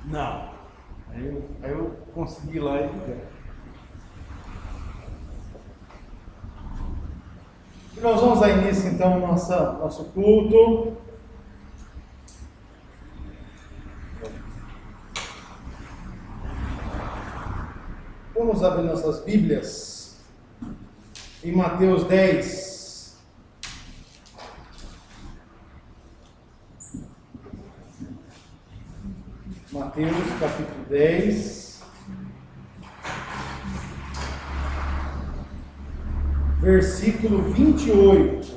Não. Aí eu consegui ir lá e ligar. E nós vamos dar início então ao nosso culto. Vamos abrir nossas Bíblias em Mateus 10. Mateus capítulo 10, versículo 28.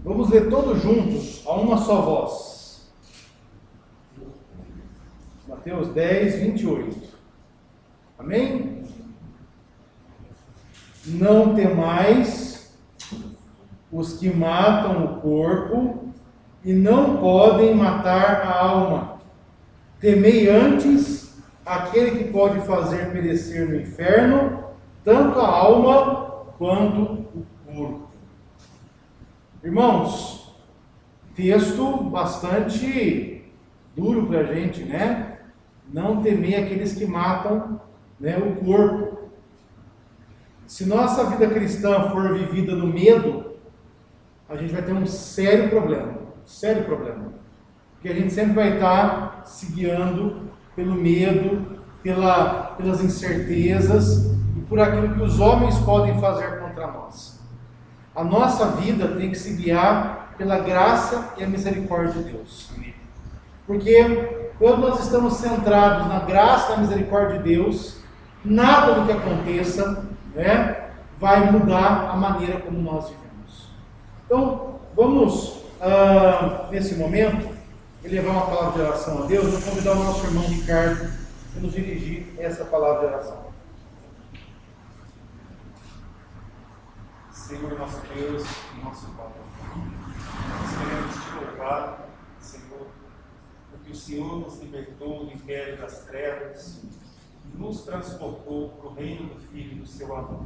Vamos ler todos juntos, a uma só voz. Mateus 10, 28. Amém? Não temais os que matam o corpo e não podem matar a alma. Temei antes aquele que pode fazer perecer no inferno tanto a alma quanto o corpo. Irmãos, texto bastante duro para a gente, né? Não temer aqueles que matam, né, o corpo. Se nossa vida cristã for vivida no medo, a gente vai ter um sério problema, porque a gente sempre vai estar se guiando pelo medo, pelas incertezas e por aquilo que os homens podem fazer contra nós. A nossa vida tem que se guiar pela graça e a misericórdia de Deus. Porque quando nós estamos centrados na graça e na misericórdia de Deus, nada do que aconteça, né, vai mudar a maneira como nós vivemos. Então, vamos, nesse momento, elevar uma palavra de oração a Deus. Vou convidar o nosso irmão Ricardo a nos dirigir essa palavra de oração. Senhor, nosso Deus e nosso Pai, nós queremos te louvar, Senhor, porque o Senhor nos libertou do império das trevas e nos transportou para o reino do Filho do seu amor.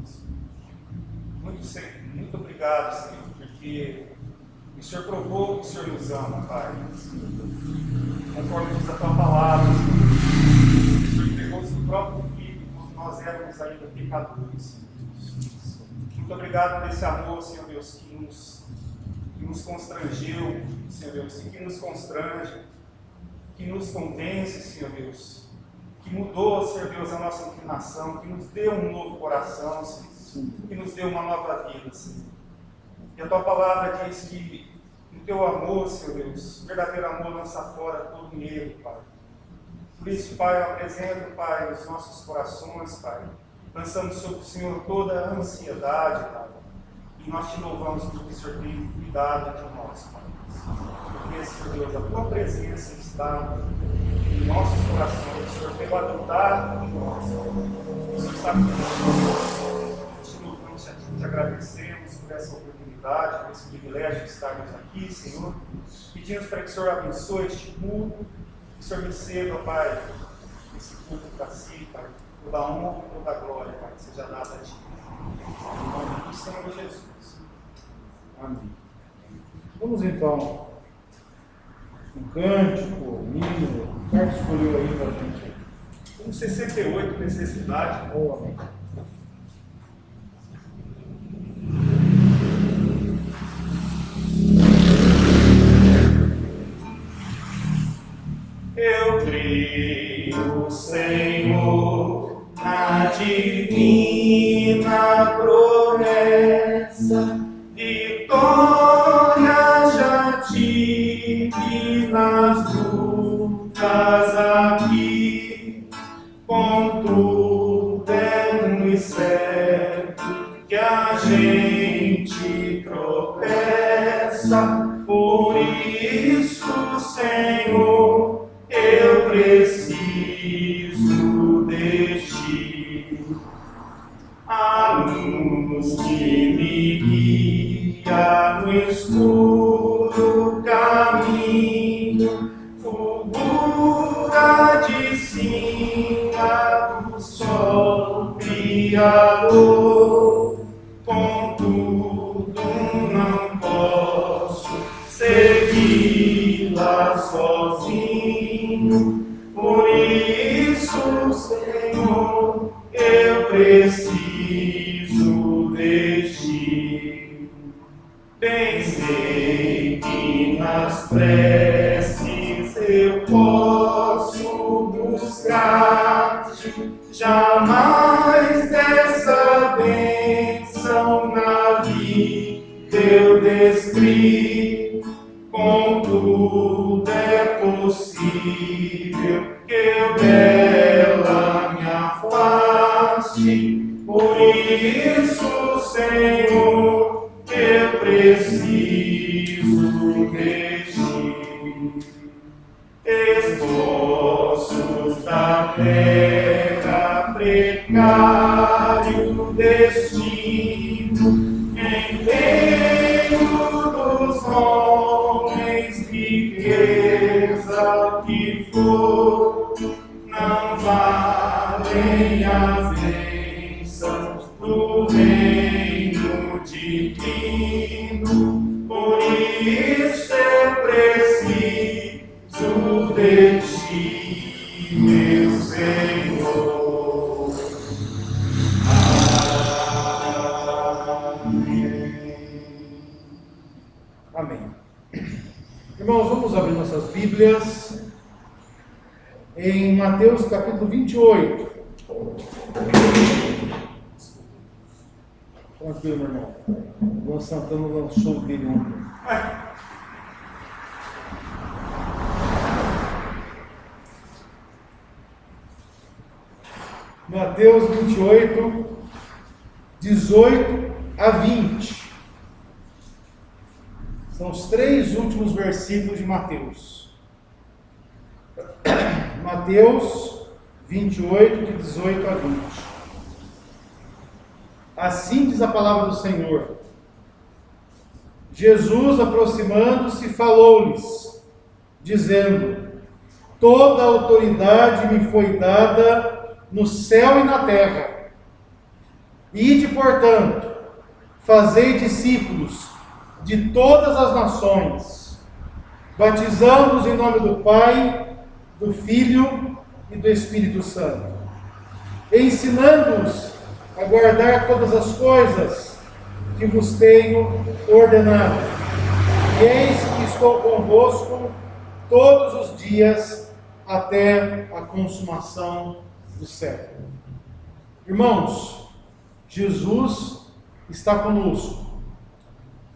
Muito obrigado, Senhor, porque o Senhor provou que o Senhor nos ama, Pai. Conforme diz a tua palavra, Senhor, o Senhor entregou o seu próprio Filho quando nós éramos ainda pecadores, Senhor. Muito obrigado por esse amor, Senhor Deus, que nos constrangeu, Senhor Deus, e que nos constrange, que nos convence, Senhor Deus, que mudou, Senhor Deus, a nossa inclinação, que nos deu um novo coração, Senhor, que nos deu uma nova vida, Senhor. E a tua palavra diz que no teu amor, Senhor Deus, o verdadeiro amor lança fora todo medo, Pai. Por isso, Pai, eu apresento, Pai, os nossos corações, Pai. Lançamos sobre o Senhor toda a ansiedade, Pai. E nós te louvamos porque o Senhor tem cuidado de nós, Pai. Porque, Senhor Deus, a tua presença está em nossos corações. O Senhor veio adotar em nós. O Senhor sabe que nós te louvamos, te agradecemos por essa oportunidade, por esse privilégio de estarmos aqui, Senhor. Pedimos para que o Senhor abençoe este culto, que o Senhor receba, Pai, esse culto para si, Pai. Toda a honra e toda a glória, Pai, que seja dada a ti. Em nome do Senhor Jesus. Amém. Vamos então, um cântico, um hino, o Carlos escolheu aí para a gente. Um 68, necessidade. Oh, amém. Eu creio, Senhor, na divina promessa, vitória já tive nas lutas aqui, contudo é muito certo que a gente tropeça, por isso, Senhor, eu preciso de ti. A luz que me guia no escuro caminho, fulgura de cima do sol brilhador, contudo não posso sozinho. Por isso, Senhor, eu preciso de ti. Pensei que nas preces eu posso buscar-te, jamais dessa bênção na vida eu descri. Contudo é possível que eu dela me afaste. Por isso, Senhor, eu preciso de ti. Esboços da terra, precário destino, empenho dos homens, riqueza que for, não valem as bênçãos do reino divino. Por isso eu preciso de ti, meu Senhor. Amém. Irmãos, vamos abrir nossas Bíblias em Mateus capítulo 28. Tranquilo, meu irmão. Luan Santana lançou o dele ontem. Mateus 28, 18 a 20. São os 3 últimos versículos de Mateus. Mateus 28, de 18 a 20. Assim diz a palavra do Senhor. Jesus, aproximando-se, falou-lhes, dizendo: toda a autoridade me foi dada no céu e na terra. Ide, portanto, fazei discípulos de todas as nações, batizando-os em nome do Pai, do Filho e do Espírito Santo, ensinando-os a guardar todas as coisas que vos tenho ordenado. E eis que estou convosco todos os dias até a consumação do século. Irmãos, Jesus está conosco.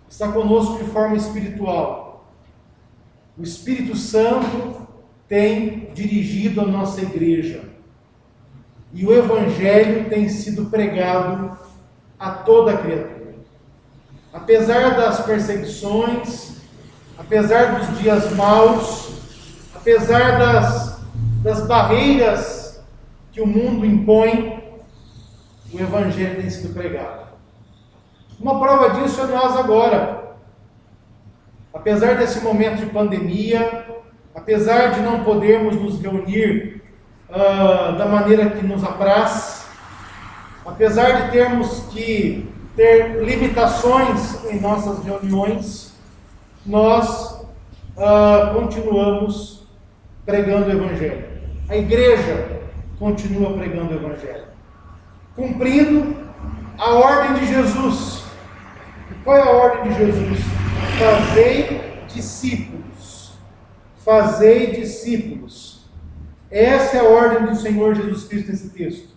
Está conosco de forma espiritual. O Espírito Santo tem dirigido a nossa igreja. E o Evangelho tem sido pregado a toda a criatura. Apesar das perseguições, apesar dos dias maus, apesar das barreiras que o mundo impõe, o Evangelho tem sido pregado. Uma prova disso é nós agora. Apesar desse momento de pandemia, apesar de não podermos nos reunir da maneira que nos apraz, apesar de termos que ter limitações em nossas reuniões, nós continuamos pregando o Evangelho. A igreja continua pregando o Evangelho, cumprindo a ordem de Jesus. E qual é a ordem de Jesus? Fazei discípulos. Fazei discípulos. Essa é a ordem do Senhor Jesus Cristo nesse texto.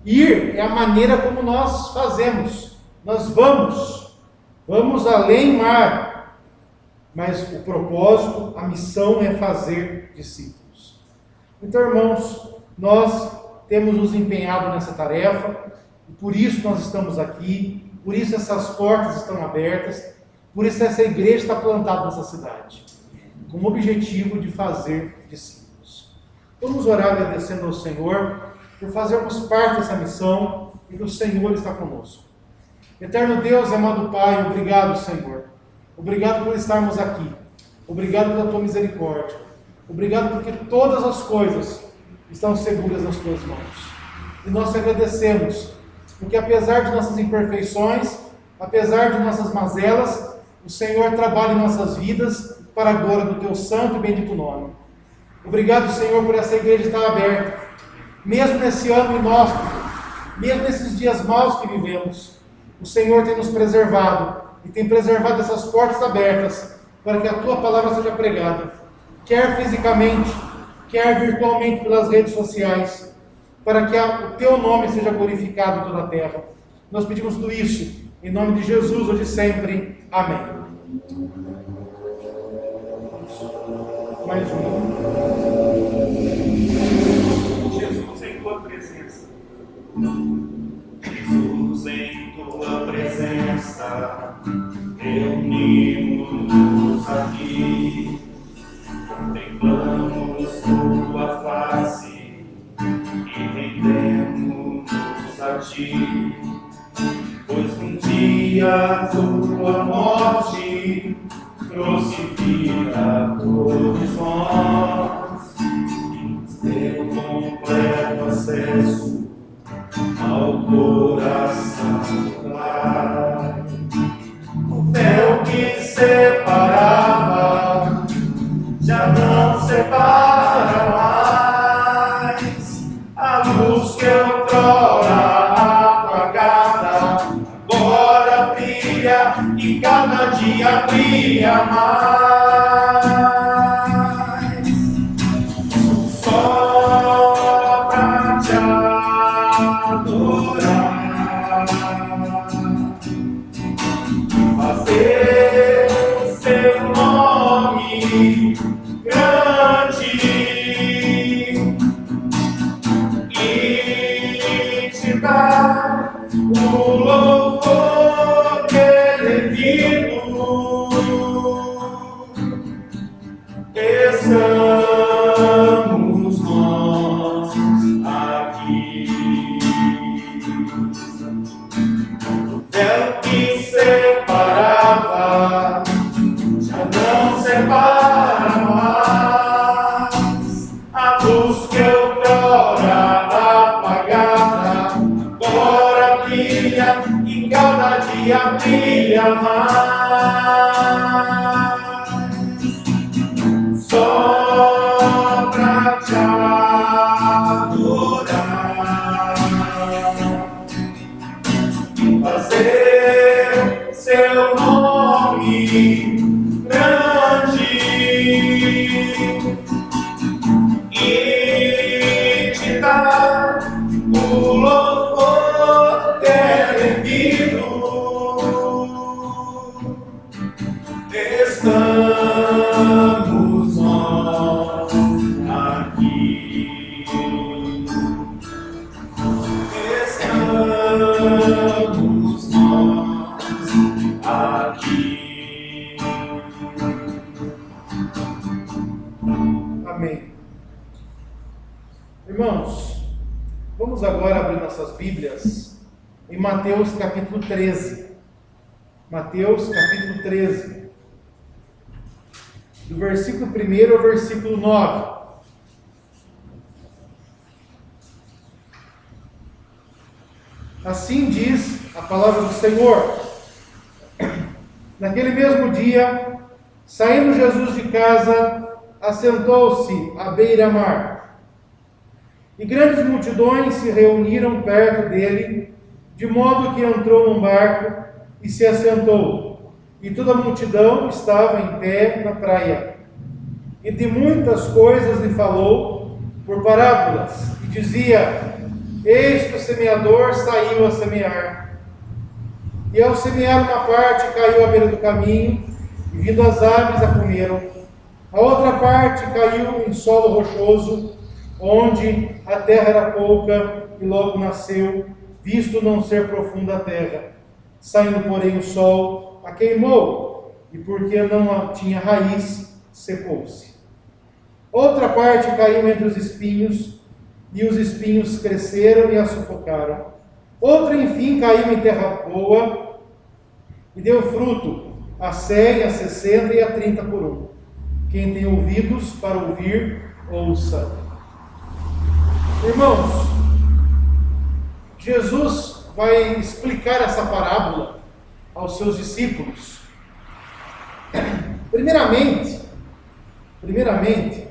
Ir é a maneira como nós fazemos. Nós vamos além mar. Mas o propósito, a missão é fazer discípulos. Então, irmãos, nós temos nos empenhado nessa tarefa, e por isso nós estamos aqui, por isso essas portas estão abertas, por isso essa igreja está plantada nessa cidade, com o objetivo de fazer discípulos. Vamos orar agradecendo ao Senhor por fazermos parte dessa missão e que o Senhor está conosco. Eterno Deus, amado Pai, obrigado, Senhor. Obrigado por estarmos aqui. Obrigado pela Tua misericórdia. Obrigado porque todas as coisas estão seguras nas Tuas mãos. E nós te agradecemos, porque apesar de nossas imperfeições, apesar de nossas mazelas, o Senhor trabalha em nossas vidas para a glória do teu santo e bendito nome. Obrigado, Senhor, por essa igreja estar aberta, mesmo nesse ano inóspito, mesmo nesses dias maus que vivemos. O Senhor tem nos preservado e tem preservado essas portas abertas para que a tua palavra seja pregada, quer fisicamente, quer virtualmente pelas redes sociais, para que o teu nome seja glorificado em toda a terra. Nós pedimos tudo isso em nome de Jesus, hoje e sempre. Amém. Mais um. Jesus em tua presença. Jesus em tua presença. Reunimos-nos aqui. Contemplamos tua face e rendemos-nos a ti. Pois um dia tua morte crucifica todos nós e nos deu completo acesso ao coração do Pai. O véu que separava já não separa mais. A luz que outrora apagada agora brilha e cada dia brilha mais. Só pra te adorar, fazer seu nome grande e te dar o louvor que é devido. Estamos nós aqui. O véu que separava já não separa mais. A luz que outrora apagada agora brilha e cada dia brilha mais. Só pra te adorar e fazer seu nome grande e te dar o louvor que é devido. Estamos nós aqui. Estamos nós aqui. Amém. Irmãos, vamos agora abrir nossas Bíblias em Mateus capítulo 13. Mateus capítulo 13. Do versículo 1 ao versículo 9. Assim diz a palavra do Senhor. Naquele mesmo dia, saindo Jesus de casa, assentou-se à beira-mar. E grandes multidões se reuniram perto dele, de modo que entrou num barco e se assentou. E toda a multidão estava em pé na praia. E de muitas coisas lhe falou por parábolas, e dizia: eis que o semeador saiu a semear. E ao semear uma parte caiu à beira do caminho, e vindo as aves a comeram. A outra parte caiu em solo rochoso, onde a terra era pouca, e logo nasceu, visto não ser profunda a terra. Saindo, porém, o sol a queimou, e porque não tinha raiz, secou-se. Outra parte caiu entre os espinhos, e os espinhos cresceram e a sufocaram. Outra, enfim, caiu em terra boa, e deu fruto, a 100, a 60 e a 30 por um. Quem tem ouvidos para ouvir, ouça. Irmãos, Jesus vai explicar essa parábola aos seus discípulos. Primeiramente, Primeiramente,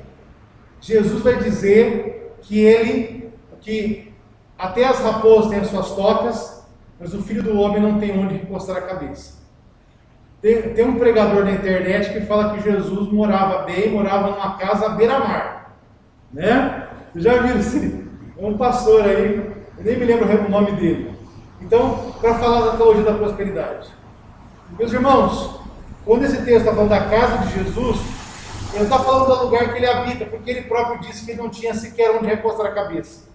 Jesus vai dizer que até as raposas têm as suas tocas, mas o Filho do Homem não tem onde recostar a cabeça. Tem um pregador na internet que fala que Jesus morava numa casa à beira-mar, né? Vocês já viram esse? É um pastor aí, eu nem me lembro o nome dele. Então, para falar da teologia da prosperidade. Meus irmãos, quando esse texto está falando da casa de Jesus, ele está falando do lugar que ele habita, porque ele próprio disse que ele não tinha sequer onde recostar a cabeça.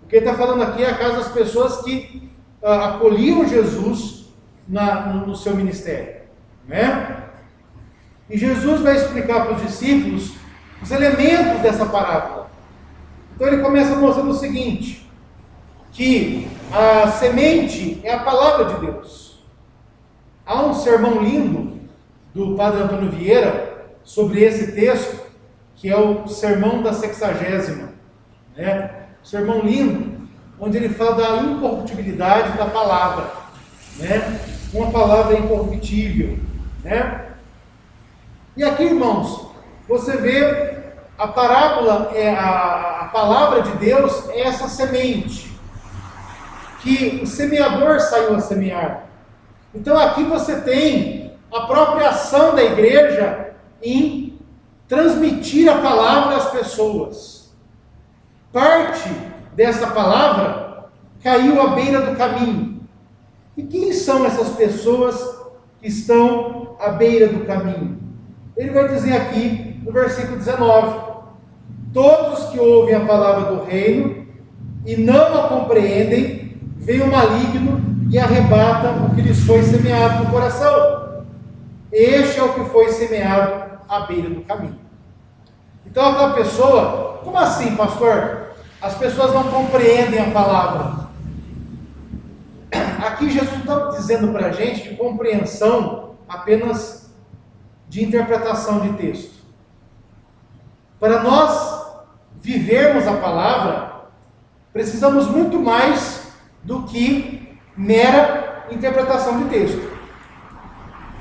O que ele está falando aqui é a casa das pessoas que acolhiam Jesus no seu ministério, né? E Jesus vai explicar para os discípulos os elementos dessa parábola. Então ele começa mostrando o seguinte, que a semente é a palavra de Deus. Há um sermão lindo do Padre Antônio Vieira sobre esse texto, que é o sermão da 60ª, né? Um sermão lindo, onde ele fala da incorruptibilidade da palavra, né? Uma palavra incorruptível, né? E aqui, irmãos, você vê a parábola, a palavra de Deus é essa semente, que o semeador saiu a semear. Então aqui você tem a própria ação da igreja em transmitir a palavra às pessoas. Parte dessa palavra caiu à beira do caminho. E quem são essas pessoas que estão à beira do caminho? Ele vai dizer aqui no versículo 19: todos que ouvem a palavra do reino e não a compreendem, vem o maligno e arrebata o que lhes foi semeado no coração. Este é o que foi semeado à beira do caminho. Então aquela pessoa, como assim, pastor? As pessoas não compreendem a palavra. Aqui Jesus não está dizendo para a gente de compreensão apenas de interpretação de texto. Para nós vivermos a palavra, precisamos muito mais do que mera interpretação de texto.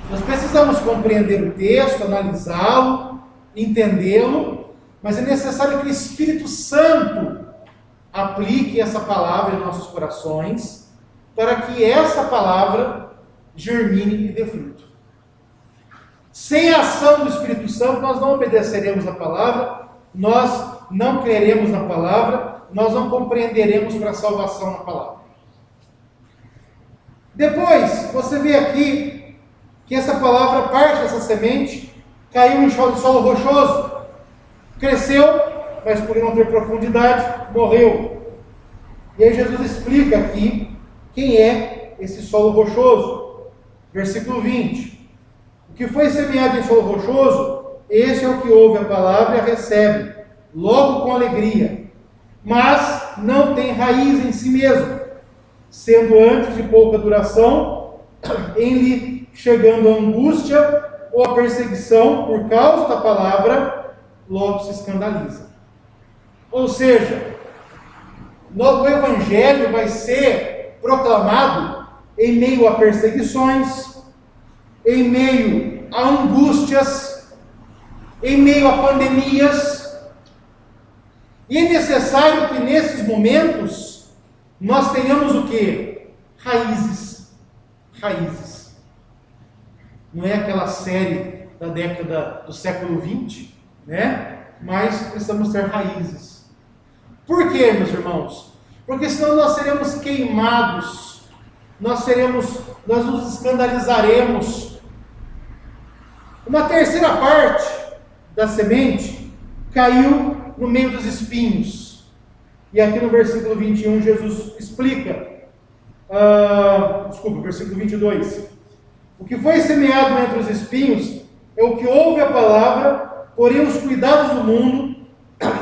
Nós precisamos compreender o texto, analisá-lo, entendê-lo, mas é necessário que o Espírito Santo aplique essa palavra em nossos corações, para que essa palavra germine e dê fruto. Sem a ação do Espírito Santo, nós não obedeceremos a palavra, nós não creremos na palavra, nós não compreenderemos para a salvação na palavra. Depois, você vê aqui que essa palavra, parte dessa semente, caiu em solo rochoso, cresceu, mas por não ter profundidade, morreu. E aí Jesus explica aqui quem é esse solo rochoso. Versículo 20. O que foi semeado em solo rochoso, esse é o que ouve a palavra e a recebe, logo com alegria, mas não tem raiz em si mesmo, sendo antes de pouca duração, em lhe chegando a angústia ou a perseguição por causa da palavra, logo se escandaliza. Ou seja, o Evangelho vai ser proclamado em meio a perseguições, em meio a angústias, em meio a pandemias. E é necessário que nesses momentos nós tenhamos o quê? Raízes. Raízes. Não é aquela série da década do século XX, né? Mas precisamos ter raízes. Por quê, meus irmãos? Porque senão nós seremos queimados, nós nos escandalizaremos. Uma terceira parte da semente caiu no meio dos espinhos. E aqui no versículo 21 Jesus explica, versículo 22. O que foi semeado entre os espinhos é o que ouve a palavra, porém os cuidados do mundo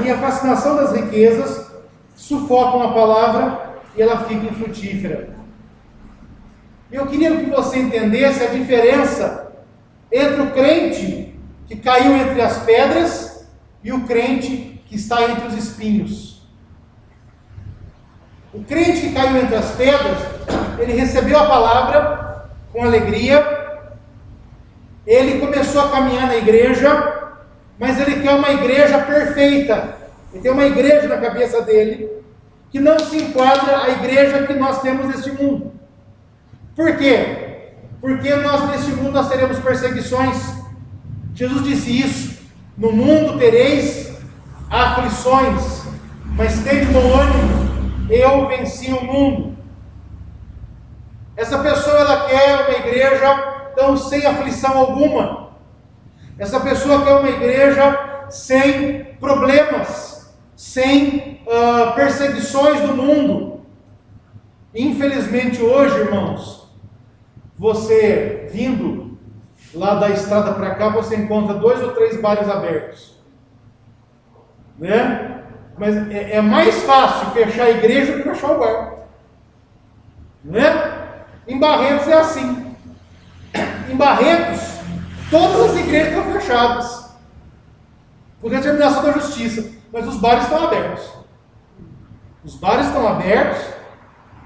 e a fascinação das riquezas sufocam a palavra e ela fica infrutífera. Eu queria que você entendesse a diferença entre o crente que caiu entre as pedras e o crente que está entre os espinhos. O crente que caiu entre as pedras, ele recebeu a palavra com alegria, ele começou a caminhar na igreja, mas ele quer uma igreja perfeita. Ele tem uma igreja na cabeça dele que não se enquadra à igreja que nós temos neste mundo. Por quê? Porque neste mundo nós teremos perseguições. Jesus disse isso: no mundo tereis aflições, mas tende bom ânimo, eu venci o mundo. Essa pessoa, ela quer uma igreja então sem aflição alguma. Essa pessoa quer uma igreja sem problemas, sem perseguições do mundo. Infelizmente hoje, irmãos, você vindo lá da estrada para cá, você encontra 2 ou 3 bares abertos, né? Mas é mais fácil fechar a igreja do que fechar o bar, né? Em Barretos é assim. Em Barretos, todas as igrejas estão fechadas por determinação da justiça, mas os bares estão abertos. Os bares estão abertos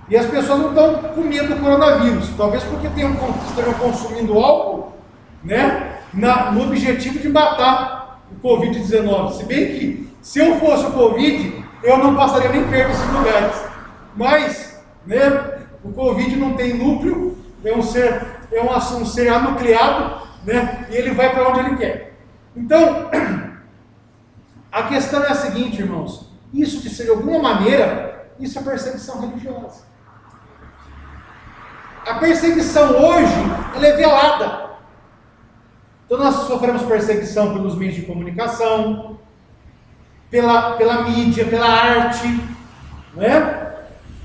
e as pessoas não estão com medo do coronavírus, talvez porque estejam consumindo álcool, né, no objetivo de matar o Covid-19. Se bem que, se eu fosse o Covid, eu não passaria nem perto desses lugares. Mas, né, o Covid não tem núcleo, é um ser anucleado, né, e ele vai para onde ele quer. Então, a questão é a seguinte, irmãos: isso, de alguma maneira, isso é perseguição religiosa. A perseguição hoje, ela é velada. Então nós sofremos perseguição pelos meios de comunicação, pela mídia, pela arte, né?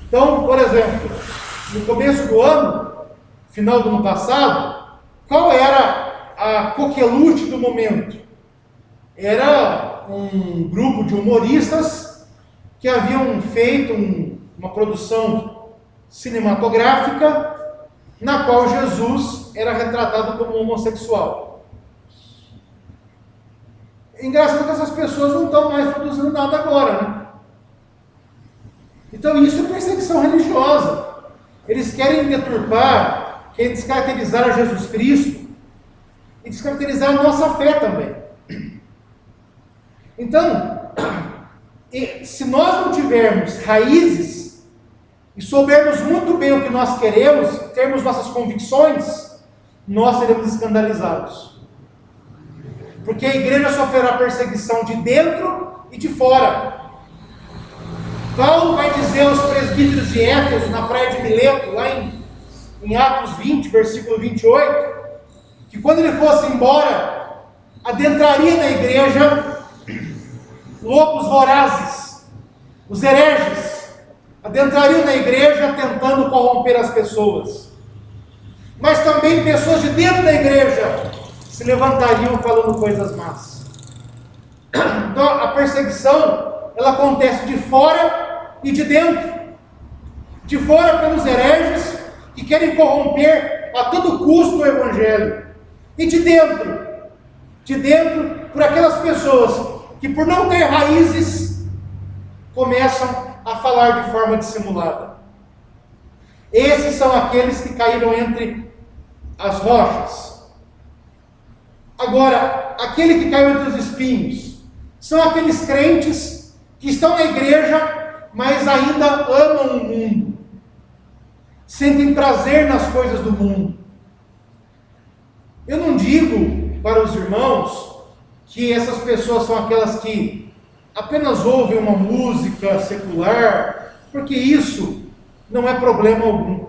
Então, por exemplo, no começo do ano, final do ano passado, qual era a coqueluche do momento? Era um grupo de humoristas que haviam feito uma produção cinematográfica na qual Jesus era retratado como homossexual. Engraçado que essas pessoas não estão mais produzindo nada agora, né? Então isso é perseguição religiosa. Eles querem deturpar, querem descaracterizar a Jesus Cristo e descaracterizar a nossa fé também. Então, se nós não tivermos raízes e soubermos muito bem o que nós queremos, termos nossas convicções, nós seremos escandalizados. Porque a igreja sofrerá perseguição de dentro e de fora. Paulo vai dizer aos presbíteros de Éfeso, na praia de Mileto, lá em Atos 20, versículo 28, que quando ele fosse embora, adentraria na igreja lobos vorazes, os hereges, adentrariam na igreja tentando corromper as pessoas. Mas também pessoas de dentro da igreja se levantariam falando coisas más. Então a perseguição, ela acontece de fora e de dentro. De fora pelos hereges que querem corromper a todo custo o evangelho. E de dentro por aquelas pessoas que, por não ter raízes, começam a falar de forma dissimulada. Esses são aqueles que caíram entre as rochas. Agora, aquele que caiu entre os espinhos são aqueles crentes que estão na igreja, mas ainda amam o mundo, sentem prazer nas coisas do mundo. Eu não digo para os irmãos que essas pessoas são aquelas que apenas ouvem uma música secular, porque isso não é problema algum.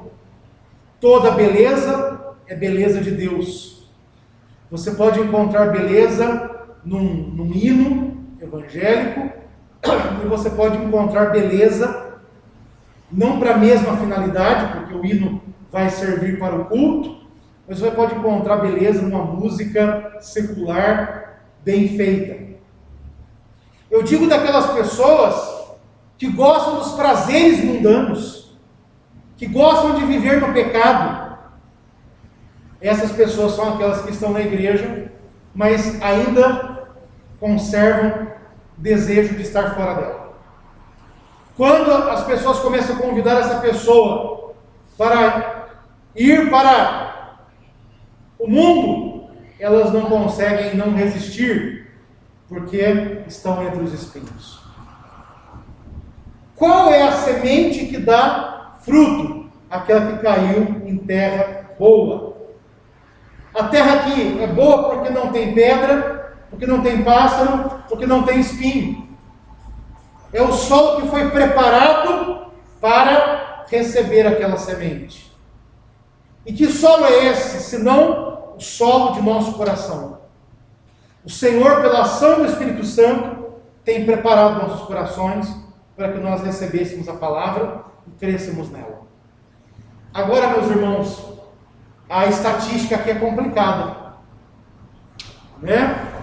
Toda beleza é beleza de Deus. Você pode encontrar beleza num hino evangélico, e você pode encontrar beleza não para a mesma finalidade, porque o hino vai servir para o culto, mas você pode encontrar beleza numa música secular bem feita. Eu digo daquelas pessoas que gostam dos prazeres mundanos, que gostam de viver no pecado. Essas pessoas são aquelas que estão na igreja, mas ainda conservam desejo de estar fora dela. Quando as pessoas começam a convidar essa pessoa para ir para o mundo, elas não conseguem não resistir porque estão entre os espinhos. Qual é a semente que dá fruto? Aquela que caiu em terra boa. A terra aqui é boa porque não tem pedra, porque não tem pássaro, porque não tem espinho. É o solo que foi preparado para receber aquela semente. E que solo é esse, senão o solo de nosso coração? O Senhor, pela ação do Espírito Santo, tem preparado nossos corações para que nós recebêssemos a palavra e crescemos nela. Agora, meus irmãos, a estatística aqui é complicada, né?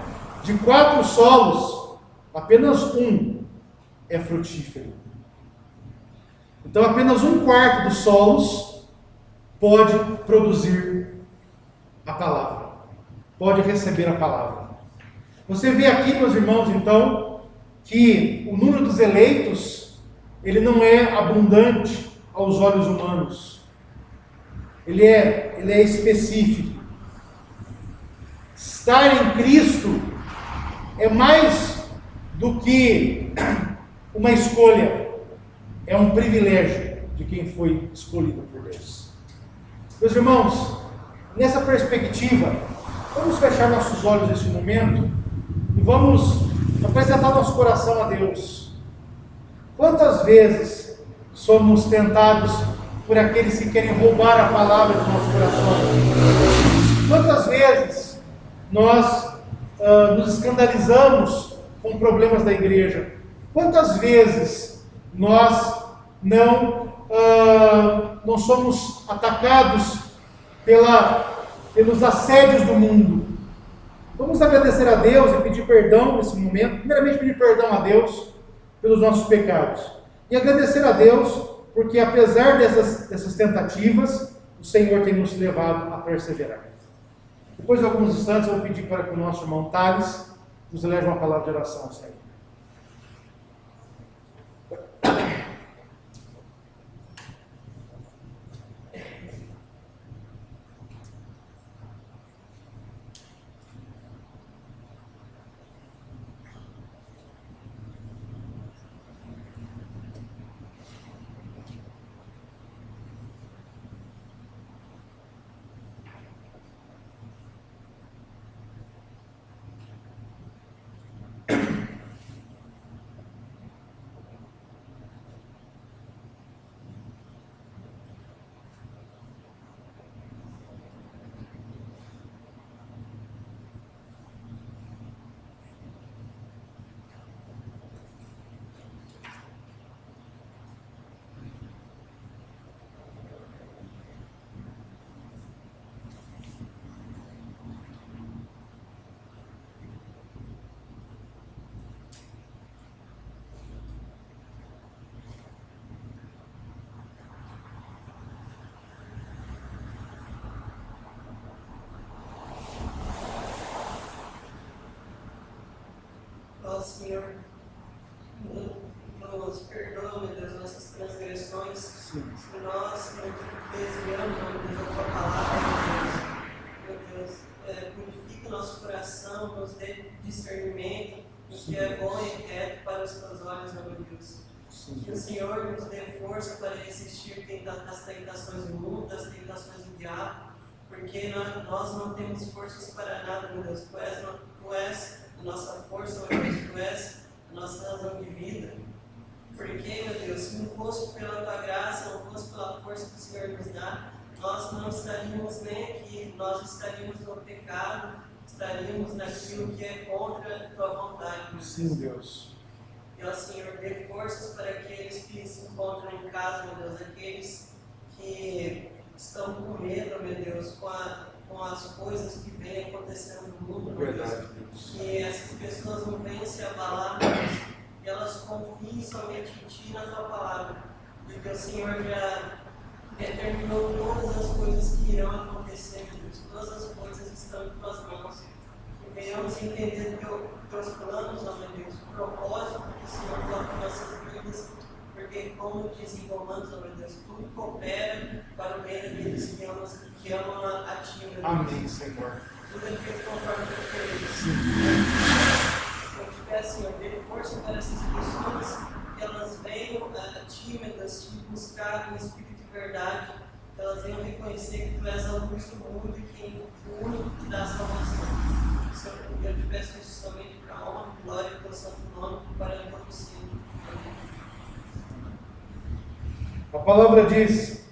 De 4 solos, apenas um é frutífero. Então, apenas 1/4 dos solos pode produzir a palavra, pode receber a palavra. Você vê aqui, meus irmãos, então, que o número dos eleitos, ele não é abundante aos olhos humanos. Ele é específico. Estar em Cristo é mais do que uma escolha, é um privilégio de quem foi escolhido por Deus. Meus irmãos, nessa perspectiva, vamos fechar nossos olhos nesse momento e vamos apresentar nosso coração a Deus. Quantas vezes somos tentados por aqueles que querem roubar a palavra do nosso coração? Quantas vezes nós nos escandalizamos com problemas da igreja? Quantas vezes nós não somos atacados pelos assédios do mundo? Vamos agradecer a Deus e pedir perdão nesse momento. Primeiramente, pedir perdão a Deus pelos nossos pecados. E agradecer a Deus porque, apesar dessas tentativas, o Senhor tem nos levado a perseverar. Depois de alguns instantes, eu vou pedir para que o nosso irmão Thales nos leve uma palavra de oração ao Senhor. Senhor, nos perdoa, meu Deus, nossas transgressões. Se nós não desviamos, meu Deus, a tua palavra, meu Deus, purifica o nosso coração, nos dê discernimento, o que é bom e reto para os teus olhos, meu Deus. Que o Senhor nos dê força para resistir às tentações do mundo, às tentações do diabo, porque nós não temos forças para nada, meu Deus. Tu és a nossa força, meu Deus, Tu és a nossa razão de vida. Porque, meu Deus, se não fosse pela Tua graça, não fosse pela força que o Senhor nos dá, nós não estaríamos nem aqui, nós estaríamos no pecado, estaríamos naquilo que é contra a Tua vontade, meu Deus. Sim, Deus. E, ó Senhor, dê forças para aqueles que se encontram em casa, meu Deus, aqueles que estão com medo, meu Deus, com as coisas que vêm acontecendo no mundo, meu Deus. Que essas pessoas não venham se abalar, meu Deus, e elas confiem somente em Ti e na Tua palavra, porque o Senhor já determinou todas as coisas que irão acontecer, meu Deus, todas as coisas estão em Tuas mãos. Que venhamos entender Teus planos, ó meu Deus, o propósito que o Senhor coloca em nossas vidas, porque, como diz em Romanos, ó meu Deus, tudo coopera para o bem daqueles que amam a Ti, meu Deus. Amém, Senhor. Tudo é feito conforme a Tua querência. assim, eu dei força para essas pessoas que elas venham tímidas, te buscar em espírito de verdade, que elas venham reconhecer que tu és a luz do mundo e o único que dá salvação. Senhor, eu te peço isso somente para a honra e glória do teu santo nome, para o teu ensino. A palavra diz: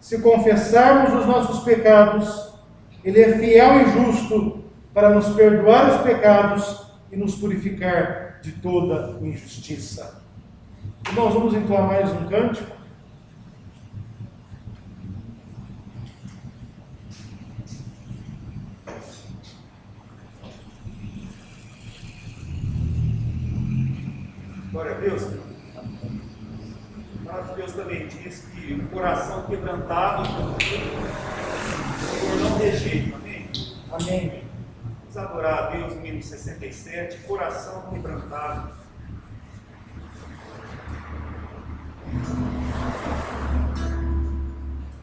se confessarmos os nossos pecados, Ele é fiel e justo para nos perdoar os pecados e nos purificar de toda injustiça. Irmãos, vamos entoar mais um cântico? Glória a Deus. A palavra de Deus também diz que o coração quebrantado, o Senhor não rejeita. Amém? Amém. Vamos adorar a Deus no hino 67, coração quebrantado.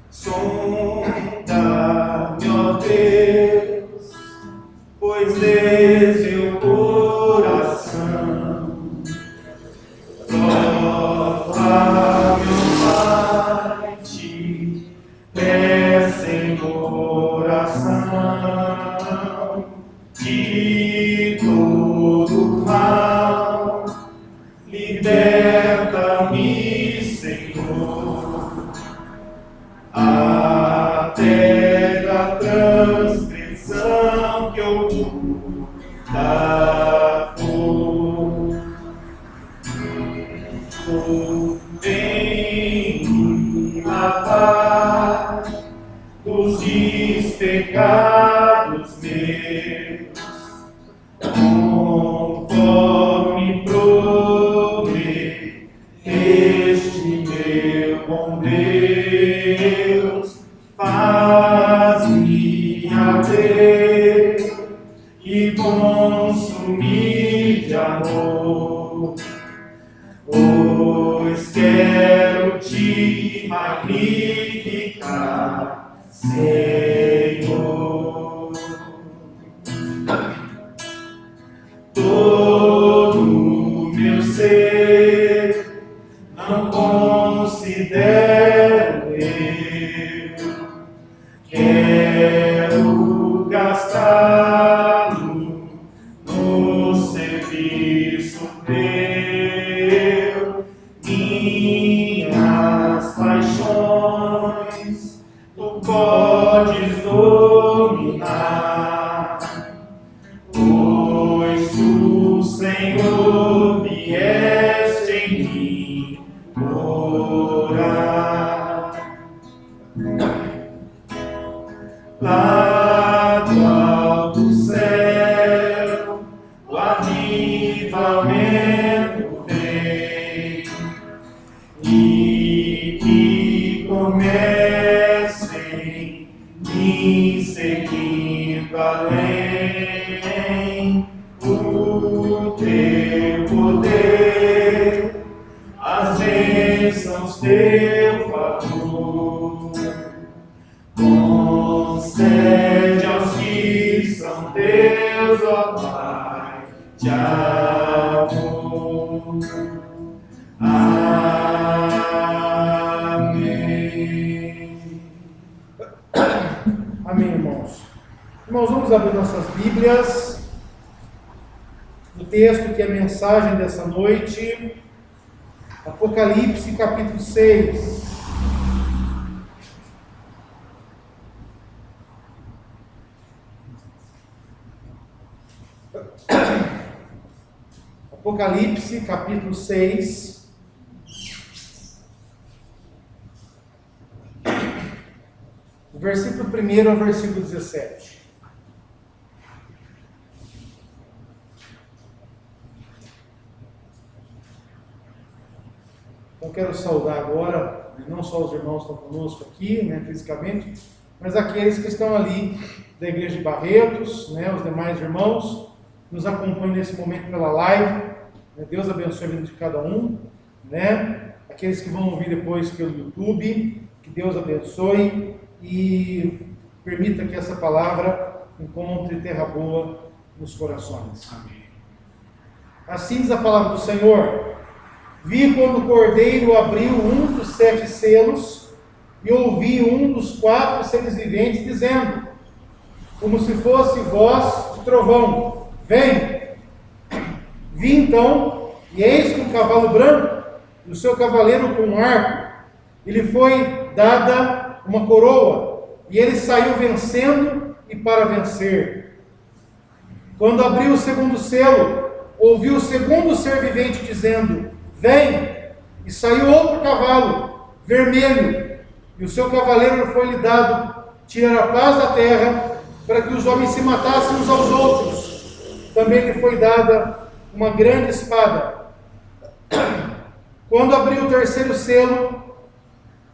Sonda-me, ó Deus, pois desde o coração prova, meu Pai, te peço em oração de todo mal, liberta-me, Senhor, até da transgressão que oculta for. Vem me lavar dos pecados meus, conforme prometeste, meu bom Deus, faz-me arder e consumir de amor, pois quero te magnificar, Senhor. Todo o meu ser não considero eu, quero gastá-lo no serviço teu, minhas paixões tu podes dominar, pois tu, Senhor, vieste em mim morar. Lá do alto céu o avivamento vem, e que comecem me seguindo além o teu poder, as bênçãos teu favor. Concede aos que são teus, ó Pai, de amor. Amém. Amém, irmãos. Irmãos, vamos abrir nossas Bíblias. O texto que é a mensagem dessa noite, Apocalipse, capítulo 6. Apocalipse, capítulo 6. Do versículo 1 ao versículo 17. Então, quero saudar agora, não só os irmãos que estão conosco aqui, fisicamente, mas aqueles que estão ali da Igreja de Barretos, os demais irmãos, nos acompanham nesse momento pela live. Deus abençoe a vida de cada um. Aqueles que vão ouvir depois pelo YouTube, que Deus abençoe e permita que essa palavra encontre terra boa nos corações. Amém. Assim diz a palavra do Senhor: vi quando o cordeiro abriu um dos 7 selos, e ouvi um dos 4 seres viventes dizendo, como se fosse voz de trovão: vem! Vi então, e eis que um cavalo branco, e o seu cavaleiro com um arco, e lhe foi dada uma coroa, e ele saiu vencendo e para vencer. Quando abriu o segundo selo, ouviu o segundo ser vivente dizendo, vem! E saiu outro cavalo, vermelho, e o seu cavaleiro foi-lhe dado tirar a paz da terra, para que os homens se matassem uns aos outros. Também lhe foi dada uma grande espada. Quando abriu o terceiro selo,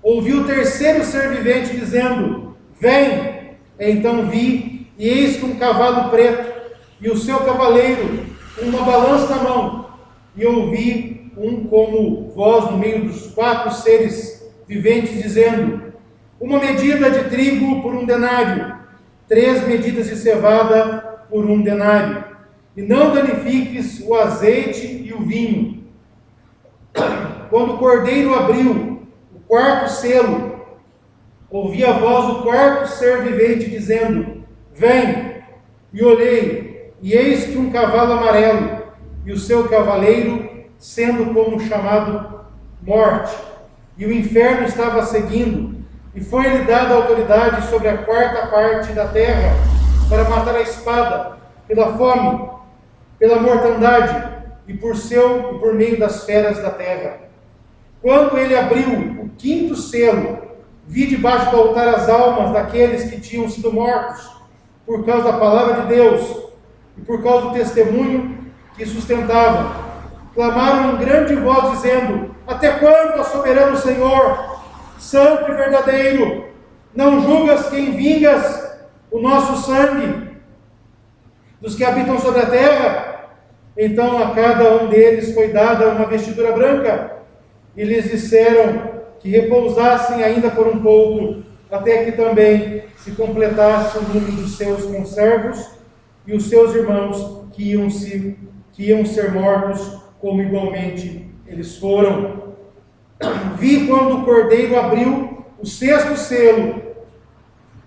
ouviu o terceiro ser vivente dizendo, vem! Então vi, e eis que um cavalo preto, e o seu cavaleiro, com uma balança na mão, e ouvi um como voz no meio dos 4 seres viventes, dizendo, uma medida de trigo por 1 denário, 3 medidas de cevada por 1 denário, e não danifiques o azeite e o vinho. Quando o cordeiro abriu o 4º selo, ouvi a voz do 4º ser vivente dizendo, vem! E olhei, e eis que um cavalo amarelo, e o seu cavaleiro, sendo como chamado morte, e o inferno estava seguindo, e foi-lhe dada autoridade sobre a 4ª parte da terra, para matar a espada, pela fome, pela mortandade, e por meio das feras da terra. Quando ele abriu o 5º selo, vi debaixo do altar as almas daqueles que tinham sido mortos, por causa da palavra de Deus, e por causa do testemunho que sustentavam. Clamaram em grande voz, dizendo, até quando, ó soberano Senhor, santo e verdadeiro, não julgas quem vingas o nosso sangue dos que habitam sobre a terra? Então a cada um deles foi dada uma vestidura branca, e lhes disseram que repousassem ainda por um pouco, até que também se completasse o número dos seus conservos e os seus irmãos que iam ser mortos, como igualmente eles foram. Vi quando o cordeiro abriu o 6º selo,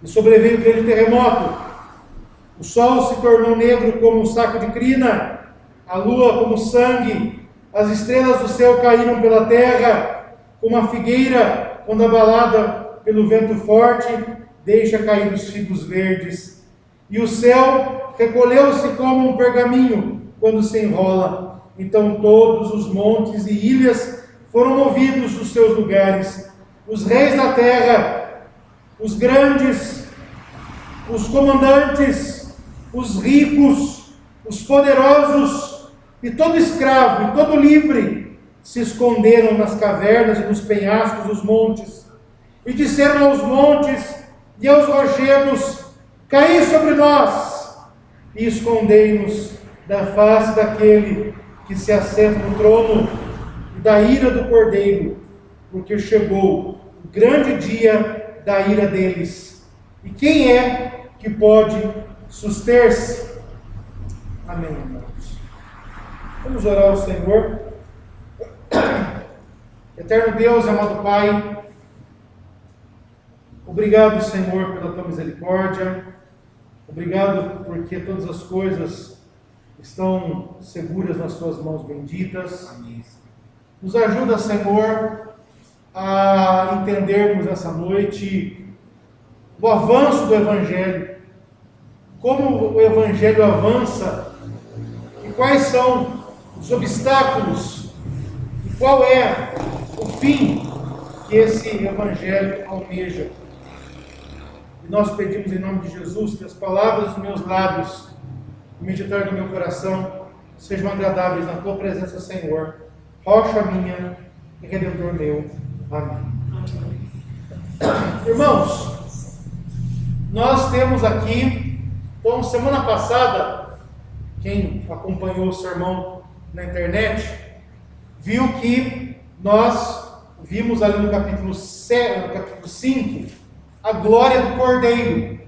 e sobreveio grande terremoto. O sol se tornou negro como um saco de crina, a lua como sangue, as estrelas do céu caíram pela terra, como a figueira, quando abalada pelo vento forte, deixa cair os figos verdes. E o céu recolheu-se como um pergaminho, quando se enrola. Então todos os montes e ilhas foram movidos dos seus lugares. Os reis da terra, os grandes, os comandantes, os ricos, os poderosos, e todo escravo e todo livre se esconderam nas cavernas e nos penhascos dos montes, e disseram aos montes e aos rochedos, caí sobre nós, e escondei-nos da face daquele que se assenta no trono e da ira do Cordeiro, porque chegou o grande dia da ira deles. E quem é que pode suster-se? Amém, irmãos. Vamos orar ao Senhor. Eterno Deus, amado Pai, obrigado, Senhor, pela Tua misericórdia. Obrigado porque todas as coisas estão seguras nas Tuas mãos benditas. Amém. Nos ajuda, Senhor, a entendermos essa noite o avanço do Evangelho, como o Evangelho avança e quais são os obstáculos e qual é o fim que esse Evangelho almeja. E nós pedimos em nome de Jesus que as palavras dos meus lábios e o meditar do meu coração sejam agradáveis na Tua presença, Senhor, rocha minha e Redentor meu. Amém. Irmãos, nós temos aqui, então, semana passada, quem acompanhou o sermão na internet, viu que nós vimos ali no capítulo 5, a glória do Cordeiro.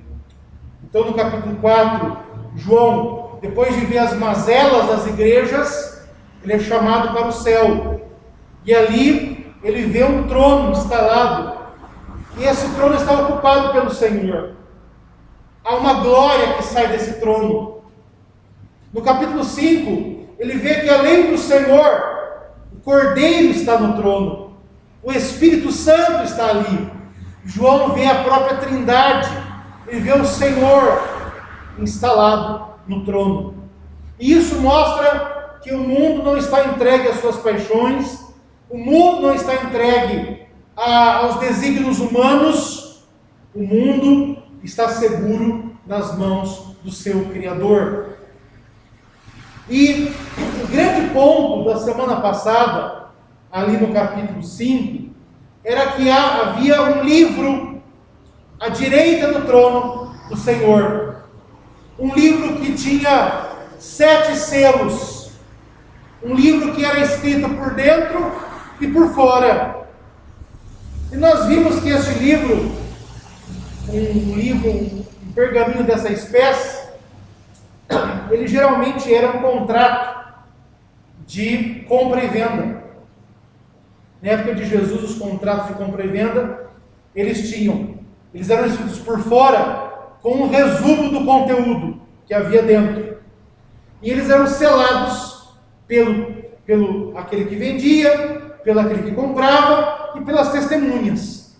Então, no capítulo 4, João, depois de ver as mazelas das igrejas, ele é chamado para o céu. E ali ele vê um trono instalado. E esse trono está ocupado pelo Senhor. Há uma glória que sai desse trono. No capítulo 5, ele vê que além do Senhor, o Cordeiro está no trono. O Espírito Santo está ali. João vê a própria Trindade. Ele vê o Senhor instalado no trono. E isso mostra que o mundo não está entregue às suas paixões. O mundo não está entregue aos desígnios humanos. O mundo está seguro nas mãos do seu Criador. E o grande ponto da semana passada, ali no capítulo 5, era que havia um livro à direita do trono do Senhor. Um livro que tinha 7 selos. Um livro que era escrito por dentro e por fora. E nós vimos que esse livro, um pergaminho dessa espécie, ele geralmente era um contrato de compra e venda. Na época de Jesus, os contratos de compra e venda, eles eram escritos por fora, com um resumo do conteúdo que havia dentro. E eles eram selados pelo aquele que vendia, pelo aquele que comprava e pelas testemunhas.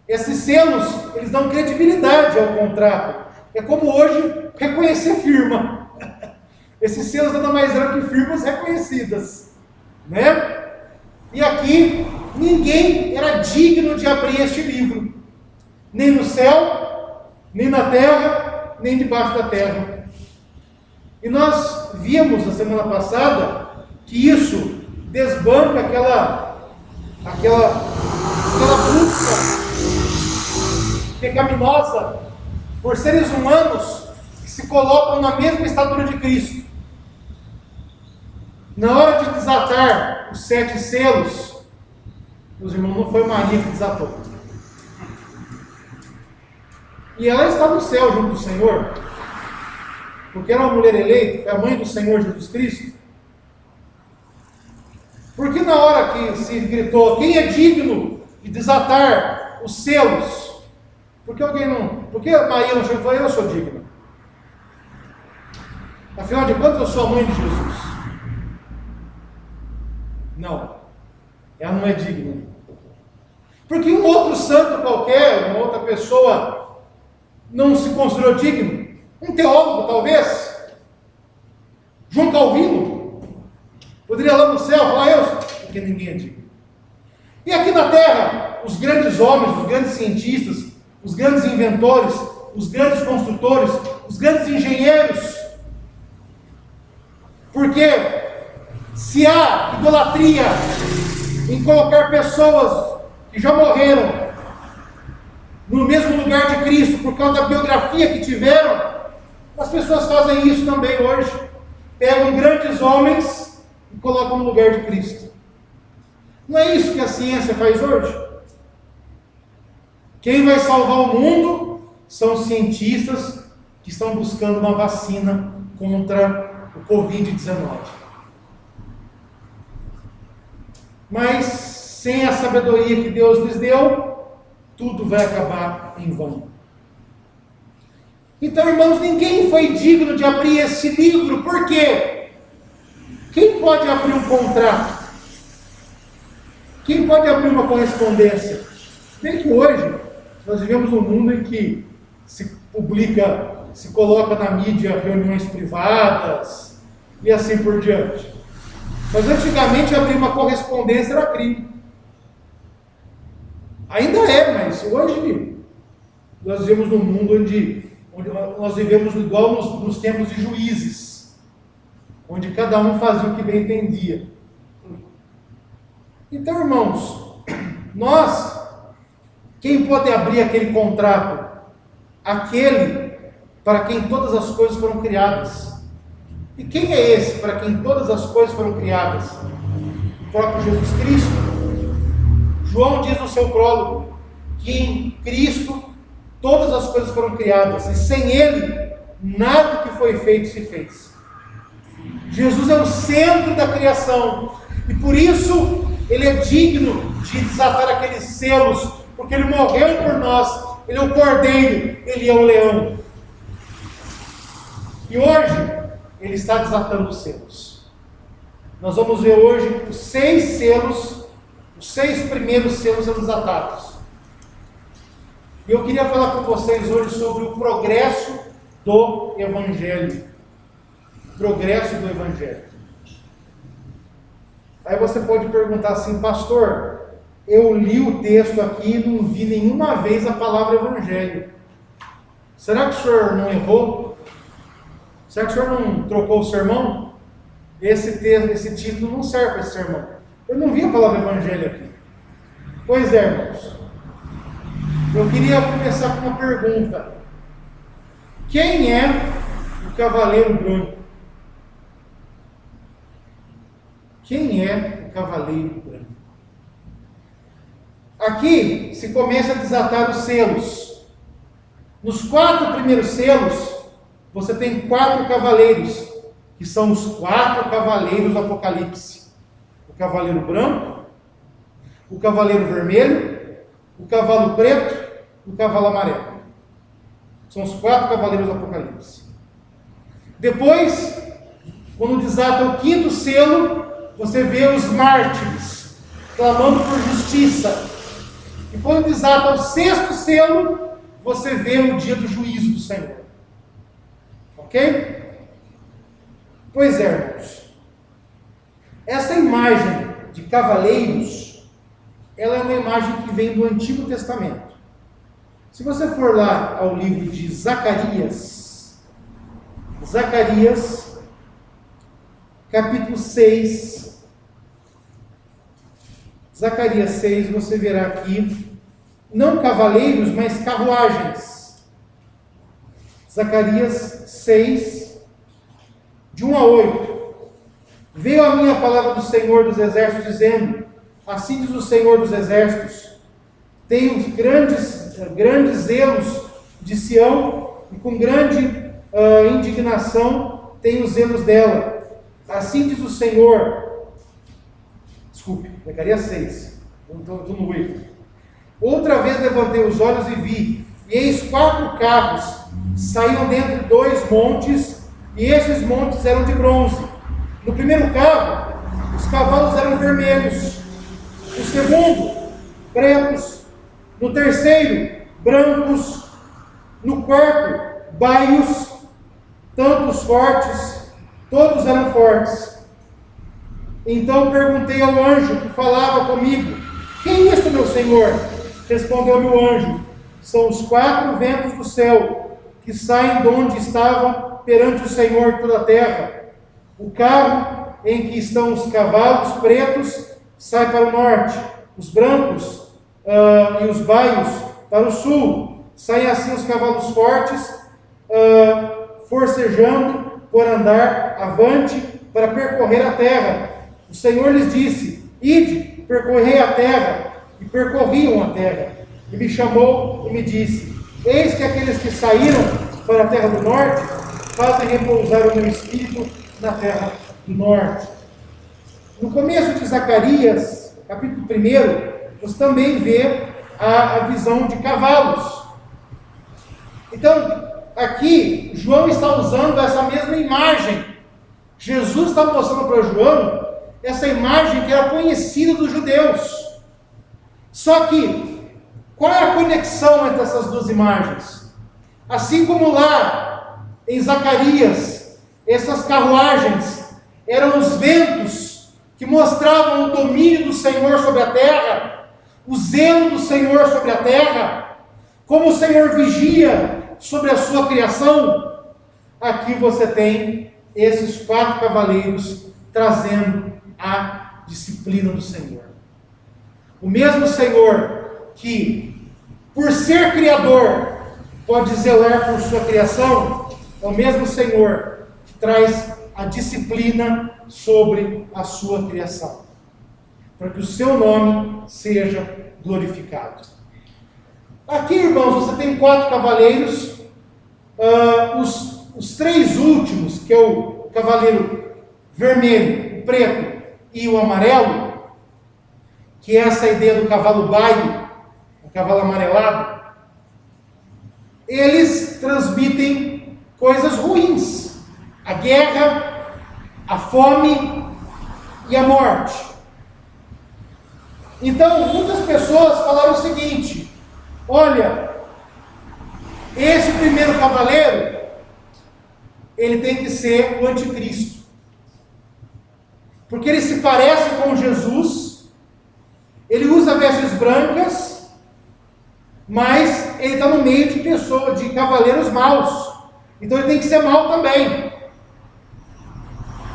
Esses selos, eles dão credibilidade ao contrato. É como hoje reconhecer firma. Esses selos nada mais eram que firmas reconhecidas, né? E aqui ninguém era digno de abrir este livro, nem no céu, nem na terra, nem debaixo da terra. E nós vimos na semana passada que isso desbanca aquela busca pecaminosa por seres humanos que se colocam na mesma estatura de Cristo. Na hora de desatar os 7 selos, meus irmãos, não foi Maria que desatou. E ela está no céu junto do Senhor, porque era uma mulher eleita, foi a mãe do Senhor Jesus Cristo. Porque na hora que se gritou, quem é digno de desatar os selos? Porque Maria não chegou e falou, eu sou digna. Afinal de contas, eu sou a mãe de Jesus. Não, ela não é digna. Porque um outro santo qualquer, uma outra pessoa, não se considerou digno. Um teólogo, talvez. João Calvino. Poderia lá no céu falar, eu, porque ninguém é digno. E aqui na terra, os grandes homens, os grandes cientistas, os grandes inventores, os grandes construtores, os grandes engenheiros. Porque se há idolatria em colocar pessoas que já morreram no mesmo lugar de Cristo por causa da biografia que tiveram, as pessoas fazem isso também hoje. Pegam grandes homens e colocam no lugar de Cristo. Não é isso que a ciência faz hoje? Quem vai salvar o mundo são os cientistas que estão buscando uma vacina contra o Covid-19. Mas sem a sabedoria que Deus lhes deu, tudo vai acabar em vão. Então, irmãos, ninguém foi digno de abrir esse livro. Por quê? Quem pode abrir um contrato? Quem pode abrir uma correspondência? Bem que hoje nós vivemos um mundo em que se publica, se coloca na mídia reuniões privadas e assim por diante. Mas antigamente abrir uma correspondência era crime. Ainda é, mas hoje nós vivemos num mundo onde nós vivemos igual nos tempos de Juízes, onde cada um fazia o que bem entendia. Então, irmãos, quem pode abrir aquele contrato? Aquele para quem todas as coisas foram criadas. E quem é esse para quem todas as coisas foram criadas? O próprio Jesus Cristo. João diz no seu prólogo que em Cristo todas as coisas foram criadas, e sem Ele, nada que foi feito se fez. Jesus é o centro da criação. E por isso ele é digno de desatar aqueles selos, porque ele morreu por nós. Ele é o cordeiro, ele é o leão. E hoje ele está desatando os selos. Nós vamos ver hoje os 6 selos, os 6 primeiros selos sendo desatados. E eu queria falar com vocês hoje sobre o progresso do Evangelho. O progresso do Evangelho. Aí você pode perguntar assim, pastor, eu li o texto aqui e não vi nenhuma vez a palavra Evangelho. Será que o senhor não errou? Será que o senhor não trocou o sermão? Esse título não serve para esse sermão. Eu não vi a palavra Evangelho aqui. Pois é, irmãos. Eu queria começar com uma pergunta. Quem é o cavaleiro branco? Quem é o cavaleiro branco? Aqui se começa a desatar os selos. Nos 4 primeiros selos, você tem 4 cavaleiros, que são os 4 cavaleiros do Apocalipse. O cavaleiro branco, o cavaleiro vermelho, o cavalo preto e o cavalo amarelo. São os 4 cavaleiros do Apocalipse. Depois, quando desata o 5º selo, você vê os mártires clamando por justiça. E quando desata o 6º selo, você vê o dia do juízo do Senhor. Ok? Pois é, irmãos. Essa imagem de cavaleiros, ela é uma imagem que vem do Antigo Testamento. Se você for lá ao livro de Zacarias, capítulo 6, Zacarias 6, você verá aqui, não cavaleiros, mas carruagens. Zacarias 6, de 1 a 8. Veio a minha palavra do Senhor dos Exércitos, dizendo, assim diz o Senhor dos Exércitos, tenho grandes zelos de Sião, e com grande indignação tenho zelos dela. Assim diz o Senhor, Zacarias 6, estou no 8. Outra vez levantei os olhos e vi, e eis 4 carros, saíam dentre 2 montes, e esses montes eram de bronze. No primeiro carro, os cavalos eram vermelhos, no segundo, pretos, no terceiro, brancos, no quarto, baios, tantos fortes, todos eram fortes. Então perguntei ao anjo que falava comigo, quem é isto, meu Senhor? Respondeu-me o anjo, são os 4 ventos do céu, que saem de onde estavam perante o Senhor de toda a terra. O carro em que estão os cavalos pretos sai para o norte, os brancos e os baios para o sul. Saem assim os cavalos fortes, forcejando por andar avante para percorrer a terra. O Senhor lhes disse, ide, percorrei a terra, e percorriam a terra. E me chamou e me disse, eis que aqueles que saíram para a terra do norte, fazem repousar o meu espírito na terra do norte. No começo de Zacarias, capítulo 1, você também vê a visão de cavalos. Então, aqui, João está usando essa mesma imagem. Jesus está mostrando para João essa imagem que era conhecida dos judeus. Só que, qual é a conexão entre essas 2 imagens? Assim como lá em Zacarias, essas carruagens eram os ventos que mostravam o domínio do Senhor sobre a terra, o zelo do Senhor sobre a terra, como o Senhor vigia sobre a sua criação. Aqui você tem esses 4 cavaleiros trazendo a disciplina do Senhor. O mesmo Senhor que, por ser Criador, pode zelar por sua criação, é o mesmo Senhor que traz a disciplina sobre a sua criação, para que o seu nome seja glorificado. Aqui, irmãos, você tem 4 cavaleiros, os 3 últimos, que é o cavaleiro vermelho, o preto e o amarelo, que é essa ideia do cavalo baio, o cavalo amarelado, eles transmitem coisas ruins: a guerra, a fome e a morte. Então, muitas pessoas falaram o seguinte: olha, esse primeiro cavaleiro, ele tem que ser o anticristo, porque ele se parece com Jesus, ele usa vestes brancas, mas ele está no meio de pessoas, de cavaleiros maus, então ele tem que ser mau também.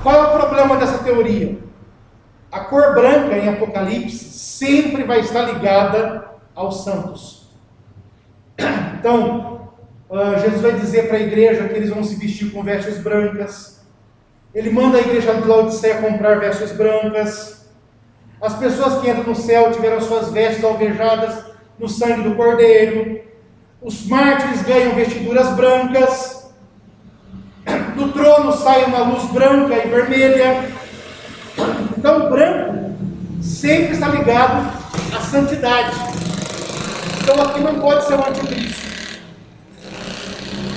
Qual é o problema dessa teoria? A cor branca em Apocalipse sempre vai estar ligada aos santos. Então, Jesus vai dizer para a igreja que eles vão se vestir com vestes brancas. Ele manda a igreja de Laodiceia comprar vestes brancas. As pessoas que entram no céu tiveram suas vestes alvejadas no sangue do Cordeiro. Os mártires ganham vestiduras brancas. Do trono sai uma luz branca e vermelha. Então, o branco sempre está ligado à santidade. Então, aqui não pode ser o anticristo.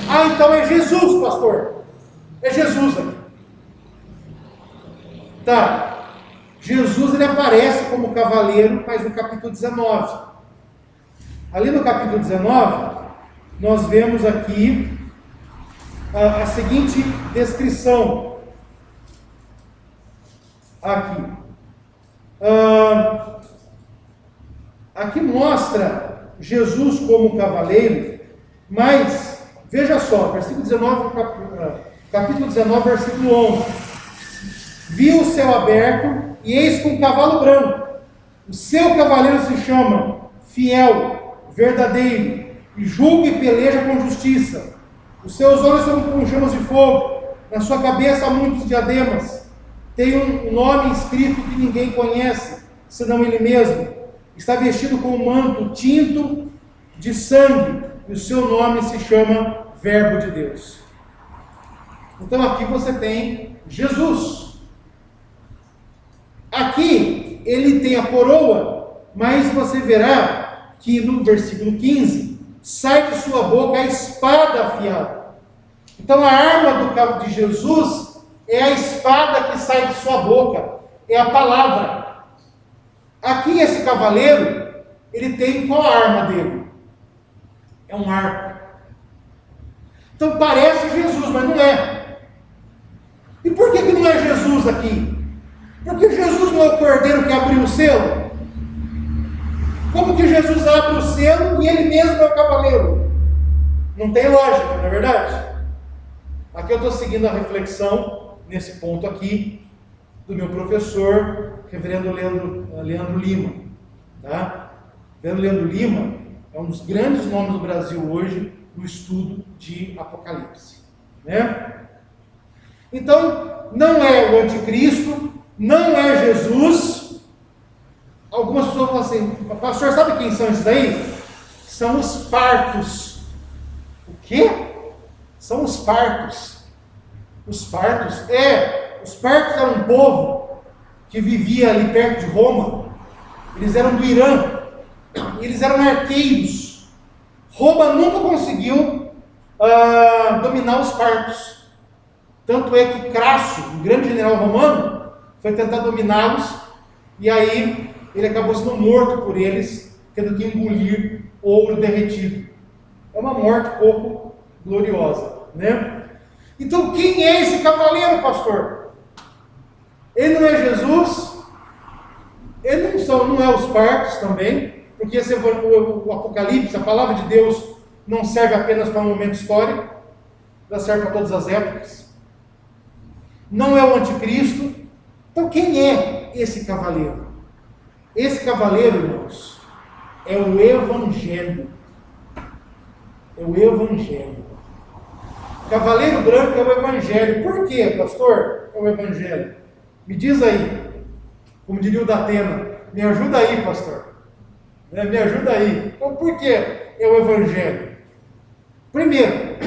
Ah, então é Jesus, pastor. É Jesus aqui. Tá. Jesus, ele aparece como cavaleiro, mas no capítulo 19. Ali no capítulo 19, nós vemos aqui a seguinte descrição. Aqui mostra Jesus como cavaleiro, mas veja só, versículo 19, capítulo 19, versículo 11. Vi o céu aberto e eis com um cavalo branco. O seu cavaleiro se chama Fiel, Verdadeiro, e julga e peleja com justiça. Os seus olhos são como chamas de fogo, na sua cabeça há muitos diademas. Tem um nome escrito que ninguém conhece, senão ele mesmo. Está vestido com um manto tinto de sangue, e o seu nome se chama Verbo de Deus. Então aqui você tem Jesus. Aqui ele tem a coroa, mas você verá que no versículo 15, sai de sua boca a espada afiada. Então a arma de Jesus é a espada que sai de sua boca, é a palavra. Aqui esse cavaleiro, ele tem qual a arma dele? É um arco. Então parece Jesus, mas não é. E por que não é Jesus aqui? Porque Jesus não é o cordeiro que abriu o selo? Como que Jesus abre o selo e ele mesmo é o cavaleiro? Não tem lógica, não é verdade? Aqui eu estou seguindo a reflexão, nesse ponto aqui, do meu professor, reverendo Leandro Lima. Tá? Reverendo Leandro Lima é um dos grandes nomes do Brasil hoje no estudo de Apocalipse. Né? Então, não é o anticristo, não é Jesus. Algumas pessoas falam assim: pastor, sabe quem são esses aí? São os partos. O quê? São os partos. Os partos? Os partos eram um povo que vivia ali perto de Roma. Eles eram do Irã. Eles eram arqueiros. Roma nunca conseguiu dominar os partos. Tanto é que Crasso, um grande general romano, foi tentar dominá-los, e aí ele acabou sendo morto por eles, tendo que engolir ouro derretido. É uma morte pouco gloriosa, né? Então quem é esse cavaleiro, pastor? Ele não é Jesus, ele não é os partos também, porque o Apocalipse, a palavra de Deus, não serve apenas para um momento histórico, ela serve para todas as épocas. Não é o anticristo. Então quem é esse cavaleiro? Esse cavaleiro, irmãos, é o Evangelho. É o Evangelho. Cavaleiro branco é o Evangelho. Por quê, pastor? É o Evangelho. Me diz aí, como diria o Datena, me ajuda aí, pastor. Me ajuda aí. Então por que é o Evangelho? Primeiro,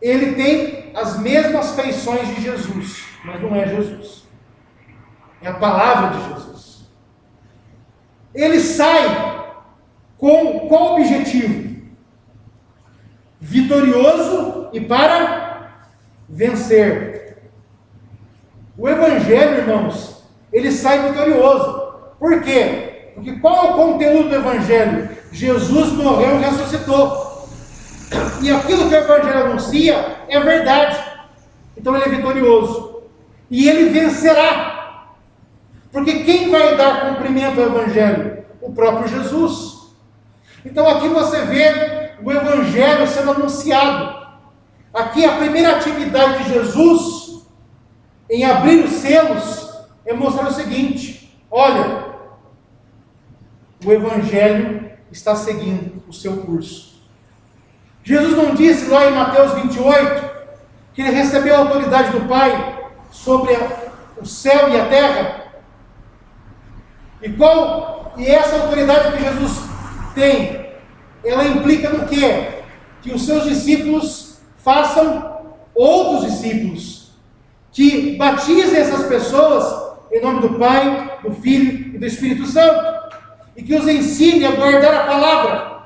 ele tem as mesmas feições de Jesus. mas não é Jesus. É a palavra de Jesus. Ele sai com qual objetivo? Vitorioso e para vencer. O Evangelho, irmãos, ele sai vitorioso. Por quê? Porque qual é o conteúdo do Evangelho? Jesus morreu e ressuscitou. E aquilo que o Evangelho anuncia é verdade. Então ele é vitorioso. E ele vencerá. Porque quem vai dar cumprimento ao Evangelho? O próprio Jesus. Então aqui você vê o Evangelho sendo anunciado. Aqui a primeira atividade de Jesus em abrir os selos é mostrar o seguinte: olha, o Evangelho está seguindo o seu curso. Jesus não disse lá em Mateus 28 que ele recebeu a autoridade do Pai sobre o céu e a terra? E essa autoridade que Jesus tem, ela implica no quê? Que os seus discípulos façam outros discípulos, que batizem essas pessoas em nome do Pai, do Filho e do Espírito Santo, e que os ensine a guardar a palavra.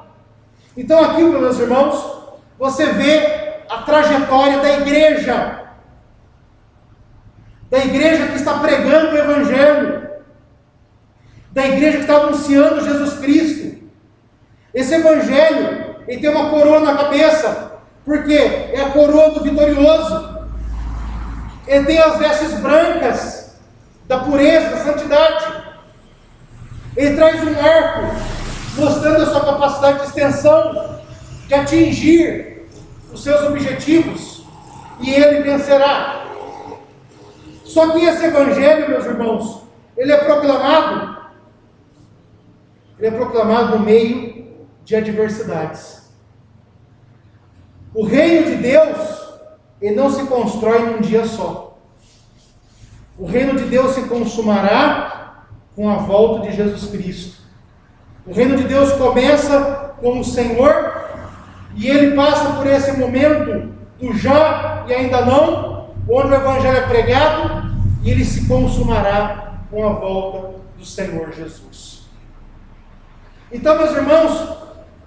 Então aqui, meus irmãos, você vê a trajetória da igreja que está pregando o Evangelho, da igreja que está anunciando Jesus Cristo. Esse Evangelho, ele tem uma coroa na cabeça, porque é a coroa do vitorioso. Ele tem as vestes brancas da pureza, da santidade. Ele traz um arco, mostrando a sua capacidade de extensão, de atingir os seus objetivos, e ele vencerá. Só que esse Evangelho, meus irmãos, ele é proclamado no meio de adversidades. O reino de Deus, ele não se constrói num dia só. O reino de Deus se consumará com a volta de Jesus Cristo. O reino de Deus começa com o Senhor, e ele passa por esse momento do já e ainda não, onde o Evangelho é pregado, e ele se consumará com a volta do Senhor Jesus. Então, meus irmãos,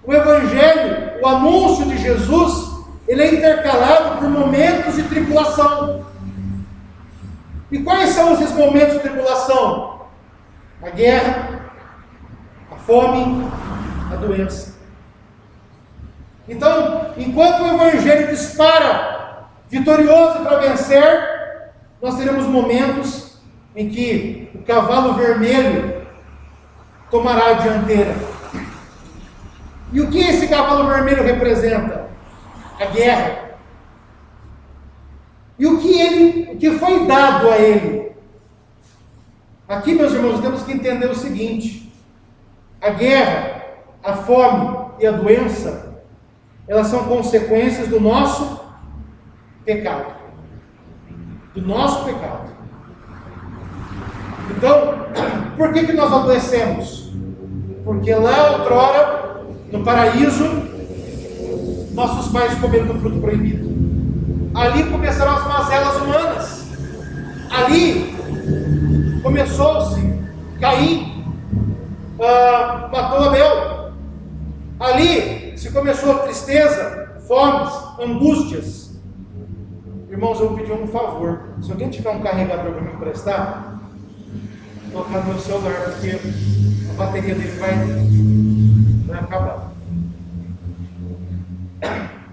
o Evangelho, o anúncio de Jesus, ele é intercalado por momentos de tribulação. E quais são esses momentos de tribulação? A guerra, a fome, a doença. Então, enquanto o Evangelho dispara vitorioso para vencer, nós teremos momentos em que o cavalo vermelho tomará a dianteira. E o que esse cavalo vermelho representa? A guerra. E o que foi dado a ele? Aqui, meus irmãos, temos que entender o seguinte: a guerra, a fome e a doença, elas são consequências do nosso pecado. Do nosso pecado. Então, por que nós adoecemos? Porque lá outrora, no paraíso, nossos pais comeram do fruto proibido. Ali começaram as mazelas humanas. Ali começou-se Caim, matou Abel. Ali se começou a tristeza, fomes, angústias. Irmãos, eu vou pedir um favor. Se alguém tiver um carregador para me emprestar, vou colocar no meu celular, porque a bateria dele vai acabar.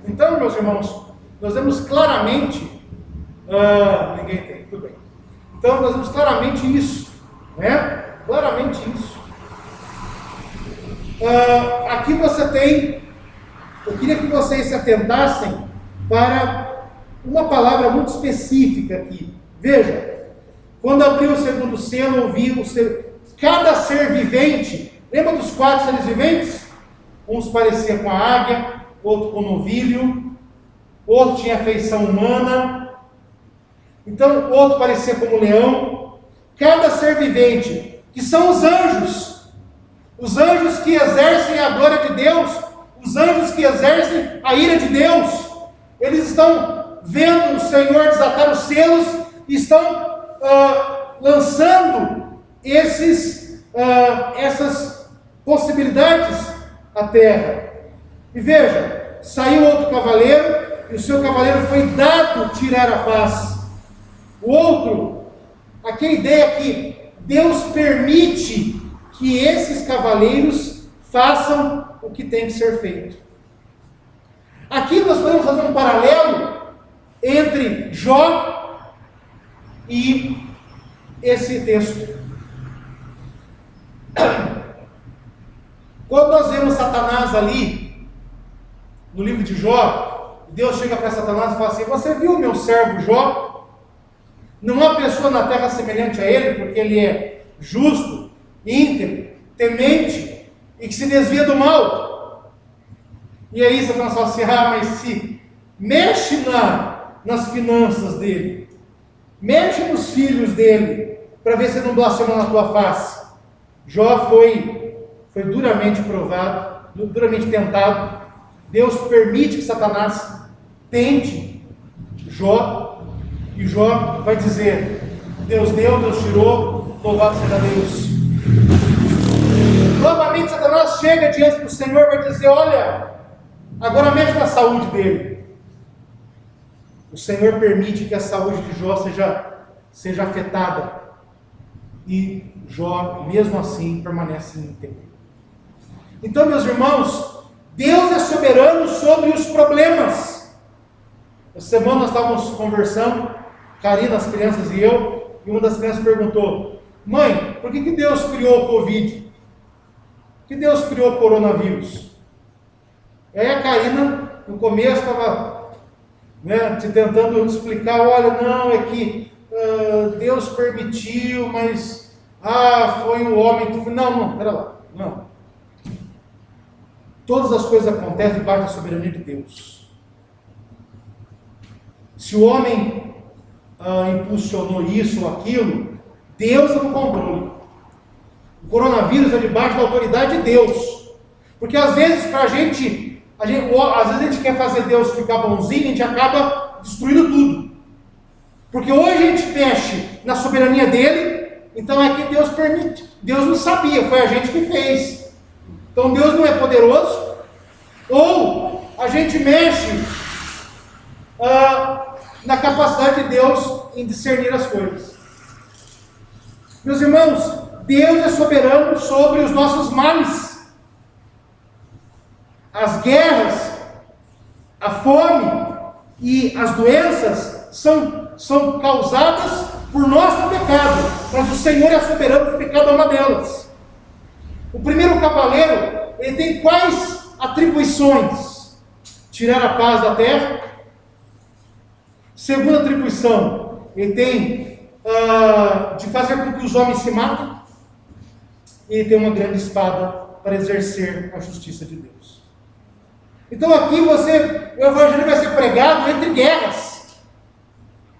Então, meus irmãos, nós vemos claramente, ninguém tem, tudo bem. Então, nós vemos claramente isso, né? Claramente isso. Aqui você tem, eu queria que vocês se atentassem para uma palavra muito específica aqui. Veja, quando abriu o segundo selo, ouviu cada ser vivente. Lembra dos 4 seres viventes? Uns pareciam com a águia, outro com o novilho, outro tinha feição humana, então outro parecia como um leão. Cada ser vivente, que são os anjos que exercem a glória de Deus, os anjos que exercem a ira de Deus, eles estão vendo o Senhor desatar os selos estão lançando essas possibilidades à terra. E veja, saiu outro cavaleiro, e o seu cavaleiro foi dado tirar a paz. O outro, aqui a ideia é que Deus permite que esses cavaleiros façam o que tem que ser feito. Aqui nós podemos fazer um paralelo entre Jó e esse texto. Quando nós vemos Satanás ali, no livro de Jó, Deus chega para Satanás e fala assim: você viu o meu servo Jó? Não há pessoa na terra semelhante a ele, porque ele é justo, íntegro, temente e que se desvia do mal. E aí Satanás fala assim: mas se mexe nas finanças dele, mexe nos filhos dele, para ver se ele não blasfema na tua face. Jó foi duramente provado, duramente tentado. Deus permite que Satanás tente Jó, e Jó vai dizer: Deus deu, Deus tirou, louvado seja Deus. Novamente Satanás chega diante do Senhor e vai dizer: olha, agora mexe na saúde dele. O Senhor permite que a saúde de Jó seja afetada, e Jó, mesmo assim, permanece íntegro. Então, meus irmãos, Deus é soberano sobre os problemas. Essa semana nós estávamos conversando, Karina, as crianças e eu, e uma das crianças perguntou: mãe, por que Deus criou o Covid? Por que Deus criou o coronavírus? E aí a Karina, no começo, estava te tentando explicar: olha, não, é que Deus permitiu, mas foi o homem que... Não, pera lá, não. Todas as coisas acontecem debaixo da soberania de Deus. Se o homem impulsionou isso ou aquilo, Deus é no controle. O coronavírus é debaixo da autoridade de Deus. Porque às vezes às vezes a gente quer fazer Deus ficar bonzinho, a gente acaba destruindo tudo. Porque hoje a gente mexe na soberania dele, então é que Deus permite. Deus não sabia, foi a gente que fez. Então Deus não é poderoso. Ou a gente mexe na capacidade de Deus em discernir as coisas. Meus irmãos, Deus é soberano sobre os nossos males. As guerras, a fome e as doenças são causadas por nosso pecado, mas o Senhor é soberano sobre cada uma delas. O primeiro cavaleiro, ele tem quais atribuições? Tirar a paz da terra. Segunda atribuição, ele tem de fazer com que os homens se matem. E ele tem uma grande espada para exercer a justiça de Deus. Então aqui o evangelho vai ser pregado entre guerras,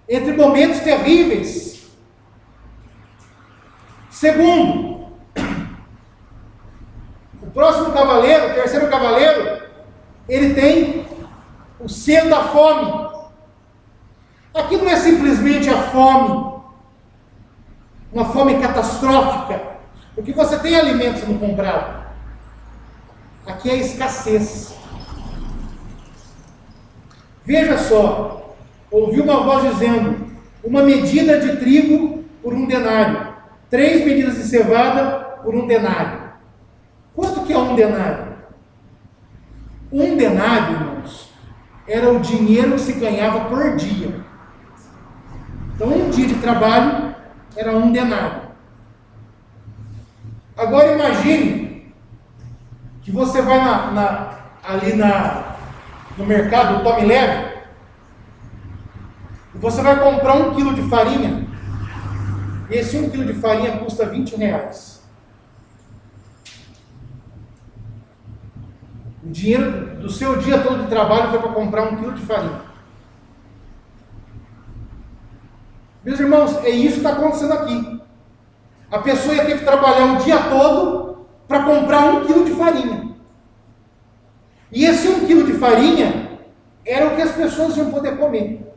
entre momentos terríveis. Segundo, o próximo cavaleiro, o terceiro cavaleiro, ele tem o selo da fome. Aqui não é simplesmente a fome, uma fome catastrófica, porque você tem alimentos sendo comprado. Aqui é a escassez. Veja só, ouvi uma voz dizendo: uma medida de trigo por 1 denário, 3 medidas de cevada por 1 denário. Quanto que é 1 denário? 1 denário, irmãos, era o dinheiro que se ganhava por dia. Então, um dia de trabalho era 1 denário. Agora imagine que você vai ali no mercado, Tome Leve, e você vai comprar 1 quilo de farinha, e esse 1 quilo de farinha custa R$20. O dinheiro do seu dia todo de trabalho foi para comprar 1 quilo de farinha. Meus irmãos, é isso que está acontecendo aqui. A pessoa ia ter que trabalhar o dia todo para comprar 1 quilo de farinha. E esse 1 quilo de farinha era o que as pessoas iam poder comer.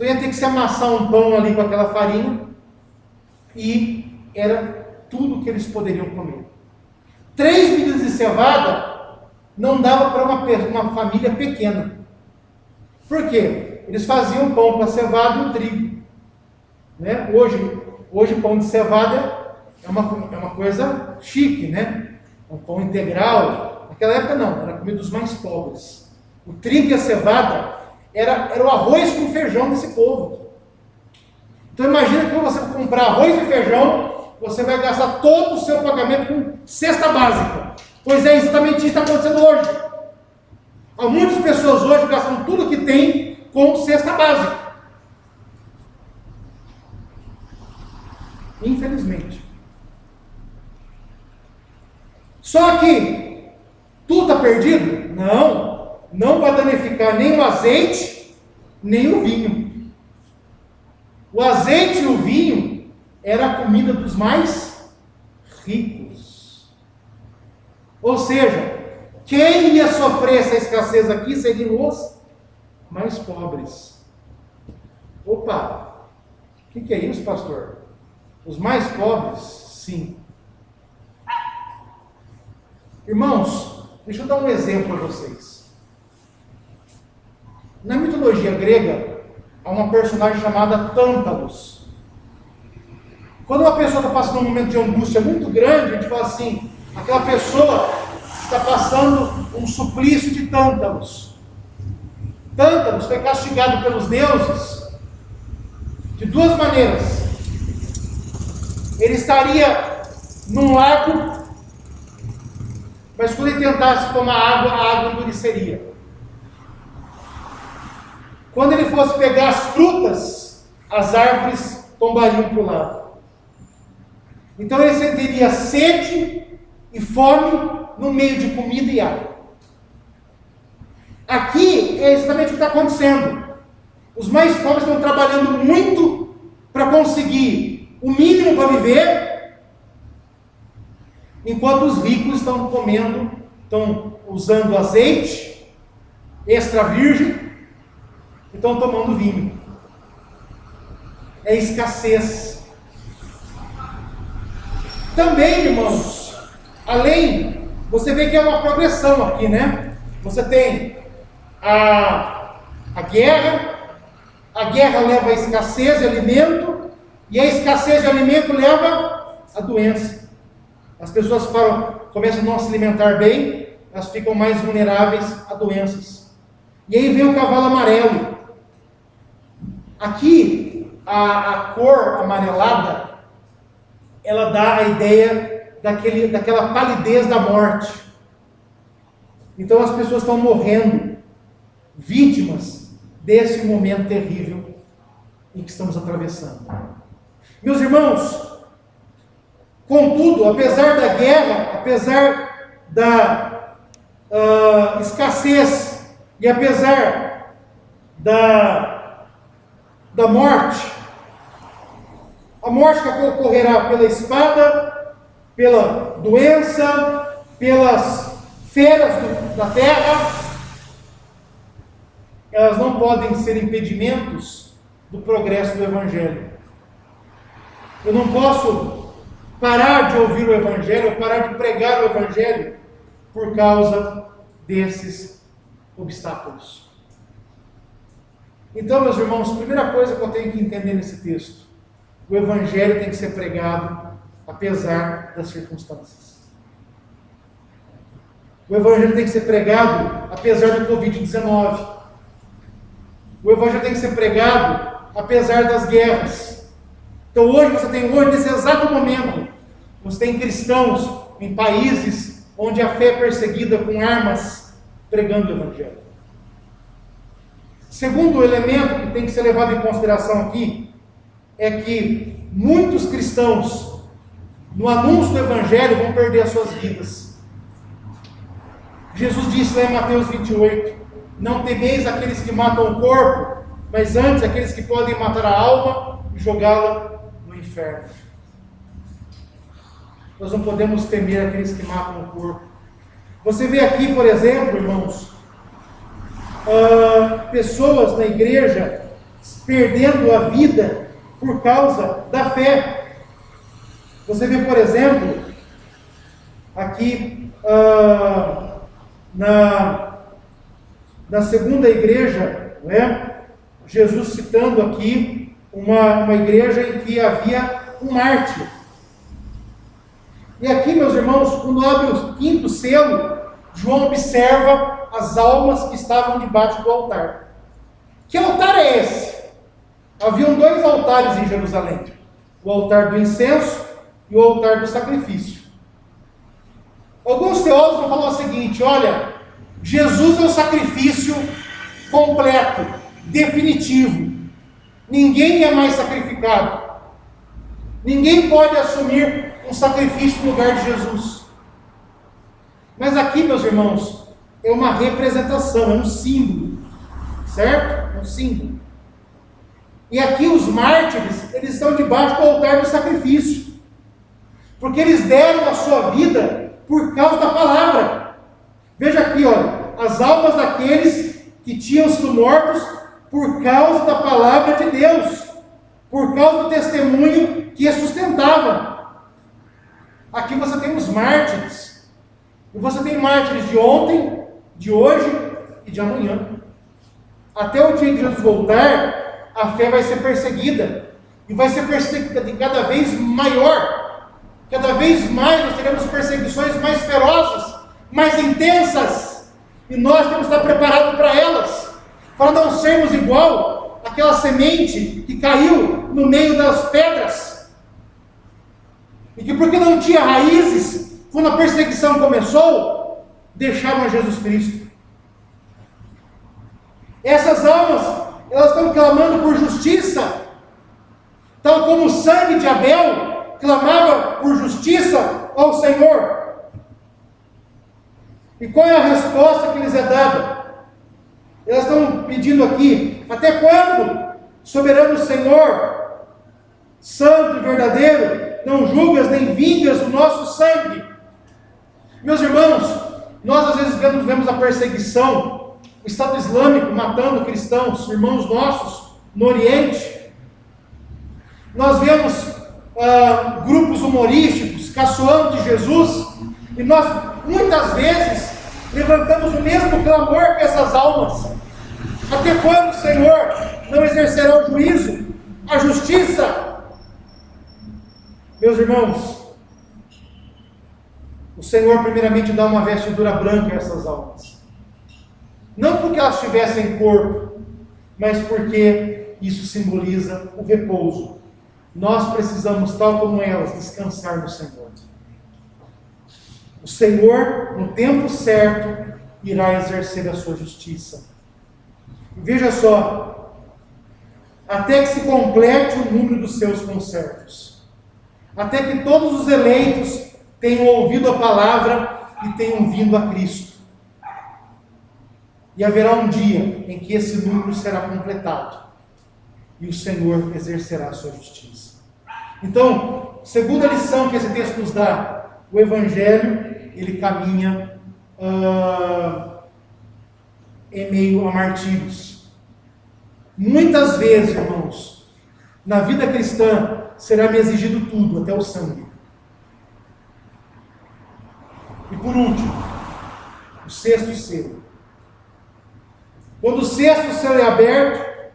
Então ia ter que se amassar um pão ali com aquela farinha e era tudo que eles poderiam comer. 3 medidas de cevada não dava para uma família pequena. Por quê? Eles faziam pão com a cevada e o trigo. Né? Hoje pão de cevada é uma coisa chique, né? Um pão integral. Naquela época não, era comida dos mais pobres. O trigo e a cevada era o arroz com feijão desse povo. Então imagina que para você comprar arroz e feijão, você vai gastar todo o seu pagamento com cesta básica. Pois é exatamente isso que está acontecendo hoje. Há muitas pessoas hoje gastam tudo que tem com cesta básica. Infelizmente. Só que tudo está perdido? Não. Não vai danificar nem o azeite, nem o vinho. O azeite e o vinho era a comida dos mais ricos. Ou seja, quem ia sofrer essa escassez aqui seriam os mais pobres. Opa, o que é isso, pastor? Os mais pobres? Sim. Irmãos, deixa eu dar um exemplo para vocês. Na mitologia grega, há uma personagem chamada Tântalos. Quando uma pessoa está passando um momento de angústia muito grande, a gente fala assim, aquela pessoa está passando um suplício de Tântalos. Tântalos foi castigado pelos deuses de 2 maneiras. Ele estaria num lago, mas quando ele tentasse tomar água, a água endureceria. Quando ele fosse pegar as frutas, as árvores tombariam para o lado. Então ele sentiria sede e fome no meio de comida e água. Aqui é exatamente o que está acontecendo. Os mais pobres estão trabalhando muito para conseguir o mínimo para viver, enquanto os ricos estão comendo, estão usando azeite extra virgem e estão tomando vinho. É escassez. Também, irmãos, além, você vê que é uma progressão aqui, né? Você tem a guerra leva a escassez de alimento, e a escassez de alimento leva a doença. As pessoas começam a não se alimentar bem, elas ficam mais vulneráveis a doenças. E aí vem o cavalo amarelo. Aqui, a cor amarelada, ela dá a ideia daquela palidez da morte. Então as pessoas estão morrendo, vítimas desse momento terrível em que estamos atravessando. Meus irmãos, contudo, apesar da guerra, apesar da escassez e apesar da morte, a morte que ocorrerá pela espada, pela doença, pelas feras da terra, elas não podem ser impedimentos do progresso do Evangelho. Eu não posso parar de ouvir o Evangelho, parar de pregar o Evangelho por causa desses obstáculos. Então, meus irmãos, a primeira coisa que eu tenho que entender nesse texto: o Evangelho tem que ser pregado apesar das circunstâncias. O Evangelho tem que ser pregado apesar do Covid-19. O Evangelho tem que ser pregado apesar das guerras. Então hoje, nesse exato momento, você tem cristãos em países onde a fé é perseguida com armas, pregando o Evangelho. Segundo elemento que tem que ser levado em consideração aqui, é que muitos cristãos, no anúncio do Evangelho, vão perder as suas vidas. Jesus disse lá em Mateus 28, não temeis aqueles que matam o corpo, mas antes aqueles que podem matar a alma e jogá-la no inferno. Nós não podemos temer aqueles que matam o corpo. Você vê aqui, por exemplo, irmãos, pessoas na igreja perdendo a vida por causa da fé. Você vê, por exemplo, aqui na segunda igreja, né? Jesus citando aqui uma igreja em que havia um mártir. E aqui, meus irmãos, quando abre o quinto selo, João observa as almas que estavam debaixo do altar. Que altar é esse? Haviam 2 altares em Jerusalém: o altar do incenso e o altar do sacrifício. Alguns teólogos vão falar o seguinte: olha, Jesus é o sacrifício completo, definitivo. Ninguém é mais sacrificado. Ninguém pode assumir um sacrifício no lugar de Jesus. Mas aqui, meus irmãos, é uma representação, é um símbolo, certo? É um símbolo. E aqui os mártires, eles estão debaixo do altar do sacrifício, porque eles deram a sua vida por causa da palavra. Veja aqui, olha, as almas daqueles que tinham sido mortos por causa da palavra de Deus, por causa do testemunho que a sustentava. Aqui você tem os mártires, e você tem mártires de ontem, de hoje e de amanhã. Até o dia que Jesus voltar, a fé vai ser perseguida, e vai ser perseguida de cada vez maior. Cada vez mais nós teremos perseguições mais ferozes, mais intensas, e nós temos que estar preparados para elas, para não sermos igual aquela semente que caiu no meio das pedras, e que porque não tinha raízes, quando a perseguição começou, deixaram a Jesus Cristo. Essas almas, elas estão clamando por justiça, tal como o sangue de Abel clamava por justiça ao Senhor. E qual é a resposta que lhes é dada? Elas estão pedindo aqui: até quando, soberano Senhor, santo e verdadeiro, não julgas nem vingas o nosso sangue? Meus irmãos, nós às vezes vemos a perseguição, o Estado Islâmico matando cristãos, irmãos nossos, no Oriente. Nós vemos grupos humorísticos caçoando de Jesus, e nós muitas vezes levantamos o mesmo clamor que essas almas: até quando, Senhor, não exercerá o juízo, a justiça? Meus irmãos, o Senhor primeiramente dá uma vestidura branca a essas almas, não porque elas tivessem corpo, mas porque isso simboliza o repouso. Nós precisamos, tal como elas, descansar no Senhor. O Senhor, no tempo certo, irá exercer a sua justiça. E veja só: até que se complete o número dos seus conservos, até que todos os eleitos tenham ouvido a palavra e tenham vindo a Cristo. E haverá um dia em que esse número será completado, e o Senhor exercerá a sua justiça. Então, segunda lição que esse texto nos dá: o Evangelho, ele caminha em meio a martírios. Muitas vezes, irmãos, na vida cristã, será me exigido tudo, até o sangue. E por último, o sexto selo. Quando o sexto selo é aberto,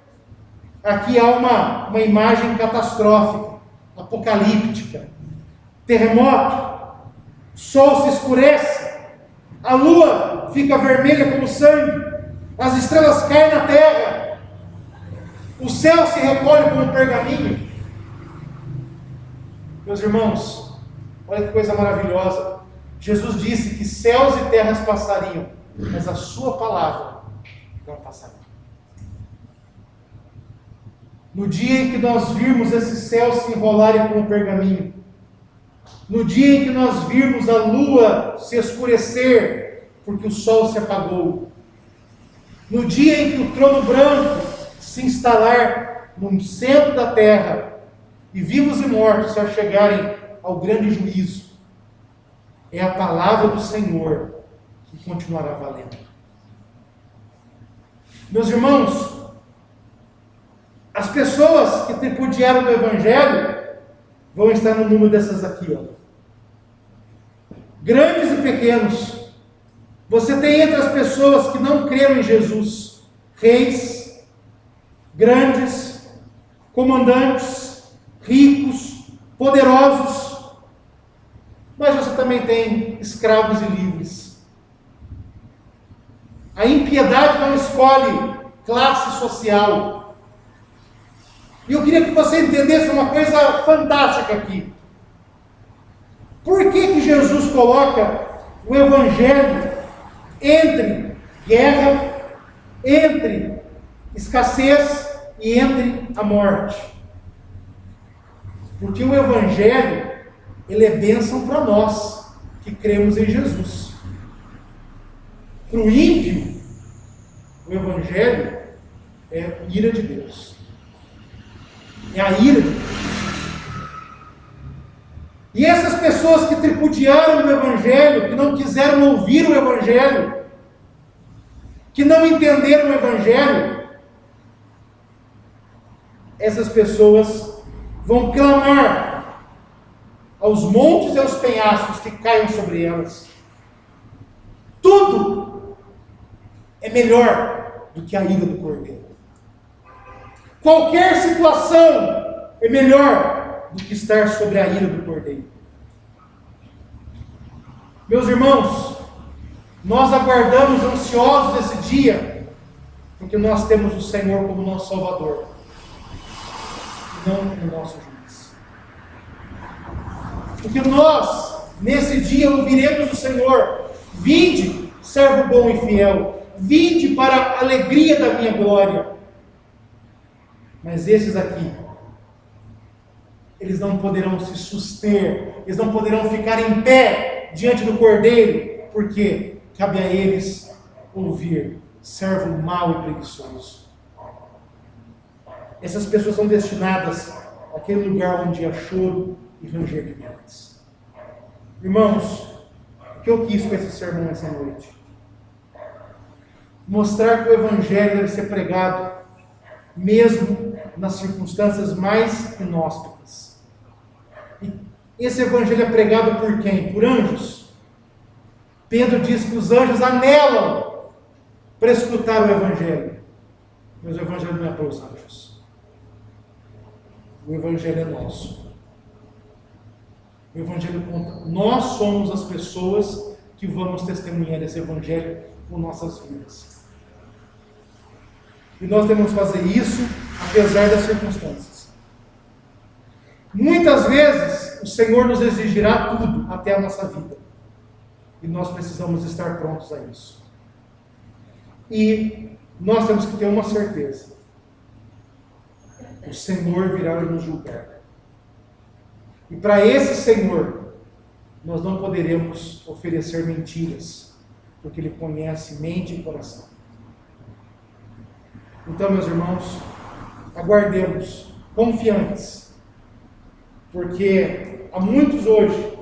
aqui há uma imagem catastrófica, apocalíptica: terremoto, o sol se escurece, a lua fica vermelha como sangue, as estrelas caem na terra, o céu se recolhe como pergaminho. Meus irmãos, olha que coisa maravilhosa. Jesus disse que céus e terras passariam, mas a sua palavra não passaria. No dia em que nós virmos esses céus se enrolarem como pergaminho, no dia em que nós virmos a lua se escurecer, porque o sol se apagou, no dia em que o trono branco se instalar no centro da terra, e vivos e mortos se achegarem ao grande juízo, é a palavra do Senhor que continuará valendo. Meus irmãos, As pessoas que tripudiaram do Evangelho vão estar no número dessas aqui, ó. Grandes e pequenos. Você tem entre as pessoas que não creram em Jesus, reis, grandes, comandantes, ricos, poderosos, mas você também tem escravos e livres. A impiedade não escolhe classe social. E eu queria que você entendesse uma coisa fantástica aqui. Por que Jesus coloca o Evangelho entre guerra, entre escassez e entre a morte? Porque o Evangelho, ele é bênção para nós que cremos em Jesus. Para o ímpio, o Evangelho é ira de Deus. É a ira de Deus. E essas pessoas que tripudiaram o Evangelho, que não quiseram ouvir o Evangelho, que não entenderam o Evangelho, essas pessoas vão clamar aos montes e aos penhascos que caiam sobre elas. Tudo é melhor do que a ira do Cordeiro. Qualquer situação é melhor do que estar sobre a ira do Cordeiro. Meus irmãos, nós aguardamos ansiosos esse dia, porque nós temos o Senhor como nosso Salvador, e não como nosso juiz. Porque nós, nesse dia, ouviremos o Senhor: vinde, servo bom e fiel, vinde para a alegria da minha glória. Mas esses aqui, eles não poderão se suster, eles não poderão ficar em pé diante do Cordeiro, porque cabe a eles ouvir: servo mau e preguiçoso. Essas pessoas são destinadas àquele lugar onde há choro e ranger de dentes. Irmãos, o que eu quis com esse sermão essa noite? Mostrar que o Evangelho deve ser pregado mesmo nas circunstâncias mais inóspitas. E esse Evangelho é pregado por quem? Por anjos. Pedro diz que os anjos anelam para escutar o Evangelho. Mas o Evangelho não é para os anjos. O Evangelho é nosso. O Evangelho conta. Nós somos as pessoas que vamos testemunhar esse Evangelho com nossas vidas. E nós devemos fazer isso apesar das circunstâncias. Muitas vezes o Senhor nos exigirá tudo até a nossa vida. E nós precisamos estar prontos a isso. E nós temos que ter uma certeza: o Senhor virá nos julgar. E para esse Senhor, nós não poderemos oferecer mentiras, porque Ele conhece mente e coração. Então, meus irmãos, aguardemos, confiantes, porque há muitos hoje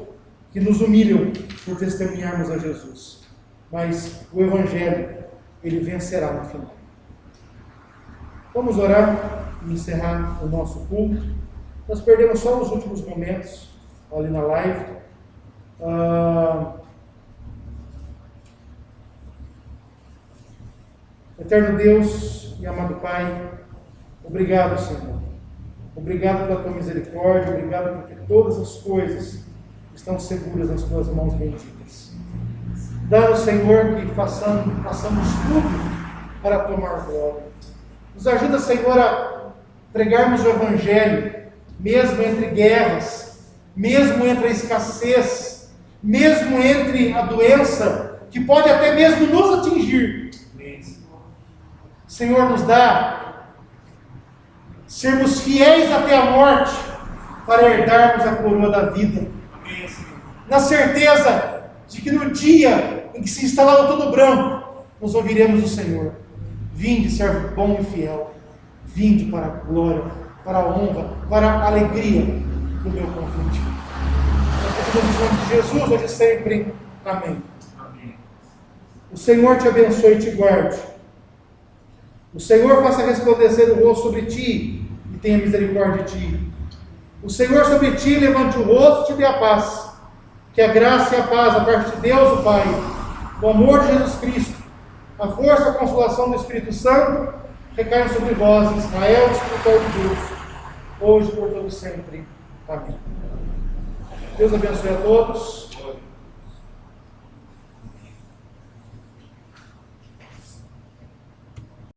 que nos humilham por testemunharmos a Jesus, mas o Evangelho, ele vencerá no final. Vamos orar e encerrar o nosso culto. Nós perdemos só os últimos momentos ali na live. Eterno Deus e amado Pai, obrigado, Senhor. Obrigado pela tua misericórdia, obrigado porque todas as coisas estão seguras nas tuas mãos benditas. Dá-nos, Senhor, que façamos tudo para tomar glória. Nos ajuda, Senhor, a pregarmos o Evangelho, mesmo entre guerras, mesmo entre a escassez, mesmo entre a doença, que pode até mesmo nos atingir. Senhor, nos dá sermos fiéis até a morte, para herdarmos a coroa da vida. Na certeza de que no dia em que se instalar todo branco, nós ouviremos o Senhor: vinde, servo bom e fiel, vinde para a glória, para a honra, para a alegria do meu convite. Nós pedimos em nome de Jesus, hoje e sempre. Amém. O Senhor te abençoe e te guarde. O Senhor faça resplandecer o rosto sobre ti tenha misericórdia de ti. O Senhor sobre ti levante o rosto e te dê a paz. Que a graça e a paz, a parte de Deus, o Pai, o amor de Jesus Cristo, a força e a consolação do Espírito Santo, recaiam sobre vós, Israel, escritor de Deus, hoje e por todo sempre. Amém. Deus abençoe a todos.